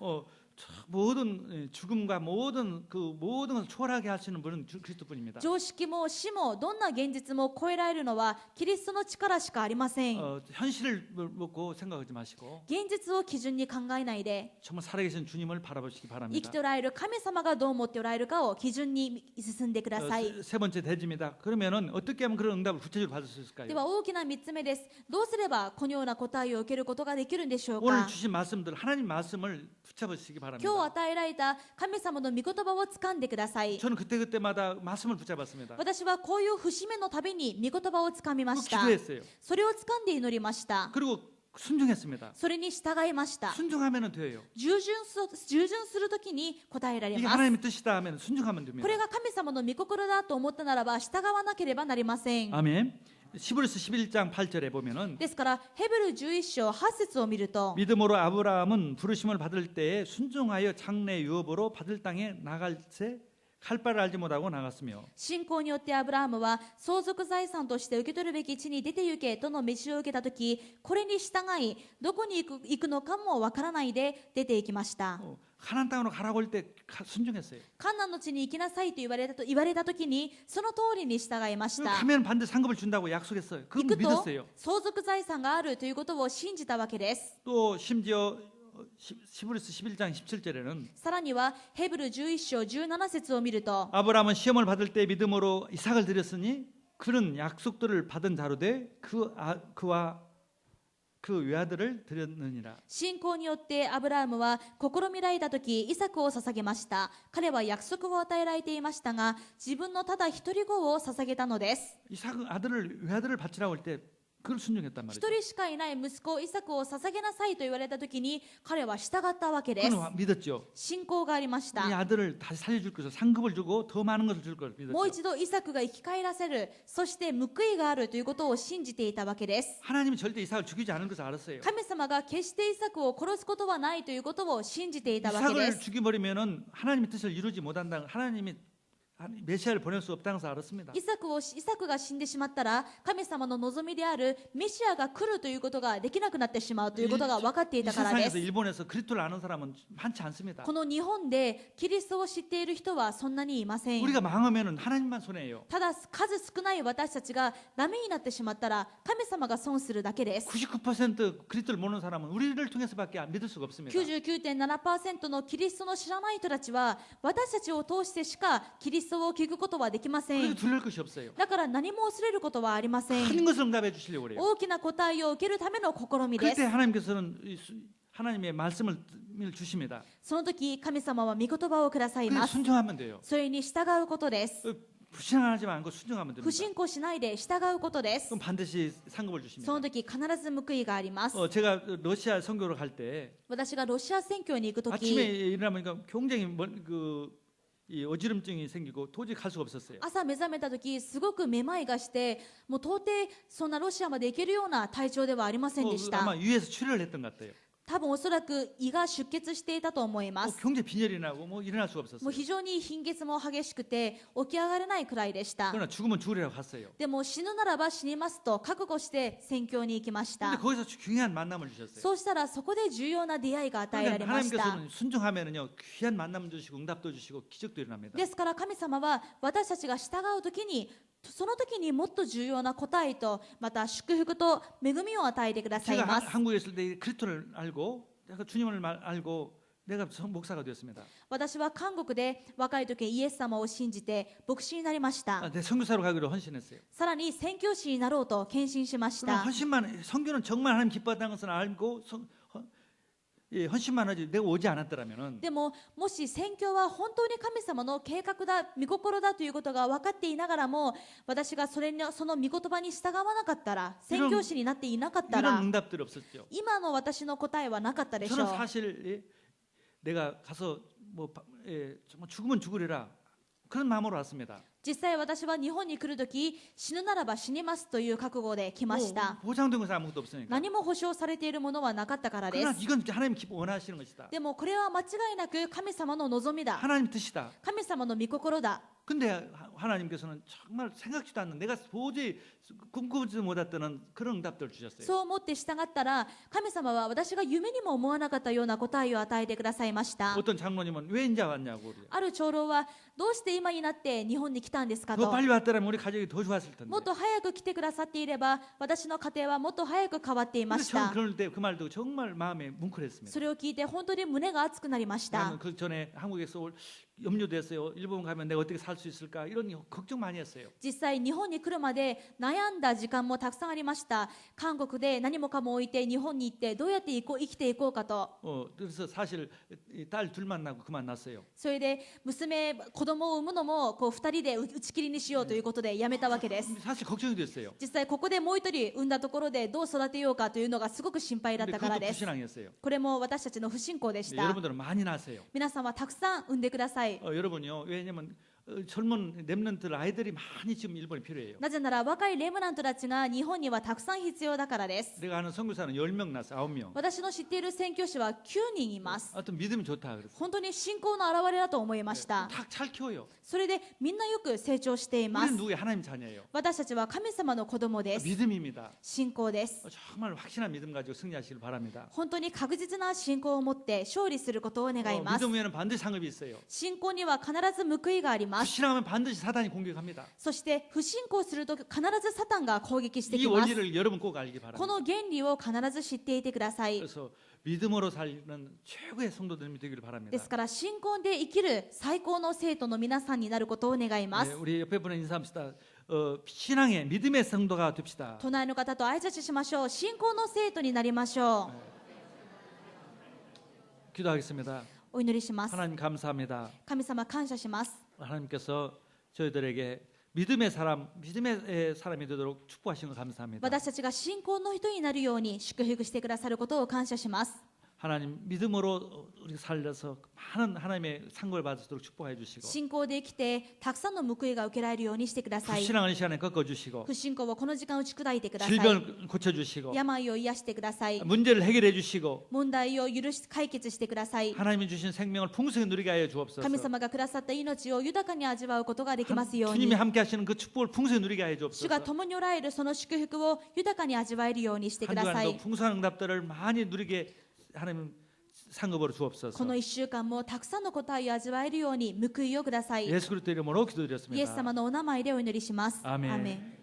모든 죽음과 모든 것을 초월하게 하시는 분은 그리스도뿐입니다. 常識も死もどんな現実も超えられるのはキリストの力しかありません。 현실을 먹고 생각하지 마시고 現実を基準に考えないで、 정말 살아계신 주님을 바라보시기 生き 바랍니다. ておられる神様がどう思っておられるかを基準に進んでください。 세 번째 대지입니다. 그러면은 어떻게 하면 그런 응답을 구체적으로 받을 수 있을까요? では大きな3つ目です。どうすればこのような答えを受けることができるんでしょう 오늘 か。 주신 말씀들 하나님 말씀을 붙잡으시기 今 바랍니다. 日与えられた神様の御言葉を掴んでください。 저는 그때그때마다 말씀을 붙잡았습니다. 私はこういう節目のたびに御言葉を掴みま 그 した。 기도했어요. それを掴んで祈りました。 그리고 순종했습니다. それに従いました。 순종하면 돼요. 従順するときに答えられ 이게 ます。 하나님의 뜻이다 하면 순종하면 こ 됩니다. れが神様の御心だと思ったならば従わなければなりません。 아멘. 히브리서 11장 8절에 보면은 ですからヘブル11章8節を見ると、 믿음으로 아브라함은 부르심을 받을 때에 순종하여 장래 유업으로 받을 땅에 나갈새 갈 바를 알지 못하고 나갔으며 信仰によってアブラハムは相続財産として受け取るべき地に出て行けとの召しを受けたとき、これに従いどこに行くのかもわからないで出て行きました。 가나안 땅으로 가라고 할 때 순종했어요. カナンの地に行きなさいと言われたときにその通りに従いました。 가면 반드시 상급을 준다고 약속했어요. 行 그건 くと 믿었어요. 相続財産があるということを信じたわけです。 또 심지어 히브리서 11장 17절에는 さらにはヘブル11章17節を見ると、 아브라함은 시험을 받을 때 믿음으로 이삭을 드렸으니 그런 약속들을 받은 자로 돼 그와 그 외아들을 드렸느니라. 信仰によってアブラハムは試みられた時イサクを捧げました。彼は約束を与えられていましたが、自分のただ一人子を捧げたのです。 이삭 외아들을 바치라고 할 때 그걸 순종했단 一 말이죠. 人しかいない息子イサクを捧げなさいと言われた時に彼は従ったわけです。 그는 믿었죠. 信仰がありまし 이 た。 아들을 다시 살려줄 것을 상급을 주고 더 많은 것을 줄 걸 もう 믿었죠. 一度イサクが生き返らせる、そして報いがあるということを信じていたわけです。 하나님이 절대 이삭을 죽이지 않은 것을 알았어요. 神様が決してイサクを殺すことはないということを信じていたわけで 이삭을 す。 죽여버리면은 하나님의 뜻을 이루지 못한다. 하나님이 메시아를 보낼 수 없다는 것을 알았습니다. イサクが死んでしまったら神様の望みであるメシアが来るということができなくなってしまうということが分かってい 이 たからで 세상에서 す。 일본에서 그리스도를 아는 사람은 많지 않습니다. この日本でキリストを知っている人はそんなにいません。 우리가 망하면은 하나님만 손해예요. ただ数少ない私たちがダメになってしまったら神様が損するだけです。 99% 그리스도를 모르는 사람은 우리를 통해서밖에 믿을 수가 없습니다. 99.7% のキリストの知らない人たちは私たちを通してしかキリストを聞くことはできませ 그래서 ん。 둘릴 것이 없어요. だから何も恐れることはありません。 큰 것을 응답해 주시려고 그래요. 大きな答えを受けるための試みで 그때 す。 하나님께서는 하나님의 말씀을 주십니다. その時神様は御言葉をください 그래 ます。 순종하면 돼요. それに従うことです。 불신하지 않고 순종하면 不 됩니다. 信仰しないで従うことです。 그럼 반드시 상급을 そ 주십니다. の時必ず報いがあります。 제가 러시아 선교를 갈 때 私がロシア選挙に行く 아침에 時、 일어나보니까 굉장히 이 어지럼증이 생기고 도저히 갈 수가 없었어요. 朝目覚めた時すごくめまいがして、もう到底そんなロシアまで行けるような体調ではありませんでし 아마 た。 위에서 출혈을 했던 것 같아요. 多分おそらく胃が出血していたと思います。 굉장히 빈혈이 나고 일어날 수가 も 없었어요. う非常に貧血も激しくて起き上がれないくらいでした。 그러나 죽으면 죽으리라고 갔어요. でも死ぬならば死にますと覚悟して宣教に行きまし 근데 た。 거기서 중요한 만남을 주셨어요. そうしたらそこで重要な出会いが与えら 그러니까 れました。 하나님께서는 순종하면은요 귀한 만남 주시고 응답도 주시고 기적도 일어납니다. ですから神様は私たちが従う時にその時にもっと重要な答えとまた祝福と恵みを与えてください 제가 ます。 한국에 있을 때 그리스도를 알고 주님을 알고 내가 목사가 되었습니다. 私は韓国で若い時イエス様を信じて牧師になりました。 내 선교사로 가기로 헌신했어요. さらに宣教師になろうと献身しまし 그럼 た。 헌신만 선교는 정말 하나님 기뻐한다는 것을 알고 헌신만 하지 내가 오지 않았더라면은 でも、もし宣教は本当に神様の計画だ、御心だということが分かっていながらも、私がその御言葉に従わなかったら、宣教師になっていなかったら 이런 응답들이 없었죠. 今の私の答えはなかったでしょ 저는 う。 사실 내가 가서 정말 죽으면 죽으리라 그런 마음으로 왔습니다. 実際私は日本に来るとき、死ぬならば死にますという覚悟で来まし 뭐 た。 보장된 것은 아무것도 없으니까. 何も保証されているものはなかったからで 그러나 す。 이건 하나님 원하시는 것이다. でもこれは間違いなく神様の望みだ。 하나님 뜻이다. 神様の御心だ。 근데 하나님께서는 정말 생각지도 않는 내가 도저히 꿈꾸지 못했던 그런 응답들을 주셨어요. そう思って従ったら、神様は私が夢にも思わなかったような答えを与えてくださいました。 어떤 장로님은 왜 이제 왔냐고 그래요. ある長老は、どうして今になって日本に来たんですか 더 と。 빨리 왔더라면 우리 가족이 더 좋았을 텐데. もっと早く来てくださっていれば、私の家庭はもっと早く変わっていま 근데 し 저는 た。 그럴 때 그 말 듣고 정말 마음에 뭉클했습니다. それを聞いて本当に胸が熱くなりました 나는 。 그 전에 한국에서 염려됐어요. 일본 가면 내가 어떻게 살 수 있을까 이런 걱정 많이 했어요. 実際日本に来るまで悩んだ時間もたくさんありました。韓国で何もかも置いて日本に行ってどうやって生きていこうかと。 그래서 사실 딸 둘 만나고 그만 났어요. それで子供を産むのも2人で打ち切りにしようということでやめたわけです。 사실 걱정이 됐어요. 実際ここでもう一人産んだところでどう育てようかというのがすごく心配だっ 근데 たから 그것도 です。 불신앙이었어요. これも私たちの不信仰でし 네, た。 여러분들은 많이 나세요. 皆さんはたくさん産んでください。 여러분요. 왜냐면 젊은 렘넌트들 아이들이 많이 지금 일본에 필요해요. なぜなら若いレムナントたちが日本にはたくさん必要だからです。 내가 아는 선교사는 10명 났어요. 9명. 私の知っている宣教師は9人います。 하여튼 믿음이 좋다 그랬어요. 本当に信仰の表れだと思いました。 다 잘 키워요. それでみんなよく成長していま 우리는 す。 누구의 하나님 자녀예요. 私たちは神様の子供です。 믿음입니다. 信仰です。 정말 확실한 믿음 가지고 승리하시길 바랍니다. 本当に確実な信仰を持って勝利することを願います。 믿음 위에는 반드시 상급이 있어요. 信仰には必ず報いがあります。 불신앙하면 반드시 사단이 공격합니다. そして不信仰すると必ずサタンが攻撃して 이 きます。 원리를 여러분 꼭 알기 こ 바랍니다. の原理を必ず知っていてください。 그래서 믿음으로 살는 최고의 성도들이 되기를 바랍니다. ですから信仰で生きる最高の生徒の皆さんになることを願いま 네, す。 우리 옆에 분에 인사합시다. 신앙의 믿음의 성도가 됩시다. 隣の方と挨拶しましょう。信仰の生徒になりましょう。 기도하겠습니다. お祈りします。 하나님 감사합니다. 神様感謝します。 하나님께서 저희들에게 믿음의 사람이 되도록 축복하신 것 감사합니다. 私たちが信仰の人になるように祝福してくださることを感謝します。 하나님 믿음으로 우리 살려서 많은 하나님의 상급을 받을 수 있도록 축복해 주시고 信仰で生きてたくさんの報いが受けられるようにしてください。 불신앙을 이 시간에 꺾어 주시고 不信仰をこの時間打ち砕いてください。 질병을 고쳐 주시고 病を癒してください。 문제를 해결해 주시고 問題を解決してください。 하나님이 주신 생명을 풍성히 누리게 하여 주옵소서. 神様がくださった命を豊かに味わうことができますよう 주님이 に。 함께 하시는 그 축복을 풍성히 누리게 하여 主 주옵소서. が共におられるその祝福を豊かに味わえるようにしてく 한 ださ 주간도 い。 풍성한 응답들을 많이 누리게 하나님 상급으로 こ 주옵소서. の1週間もたくさんの答えを味わえるように報いをください。イ 예수 그리스도 이름으로 エス 기도드렸습니다. 様のお名前でお祈りします。アーメンアーメン。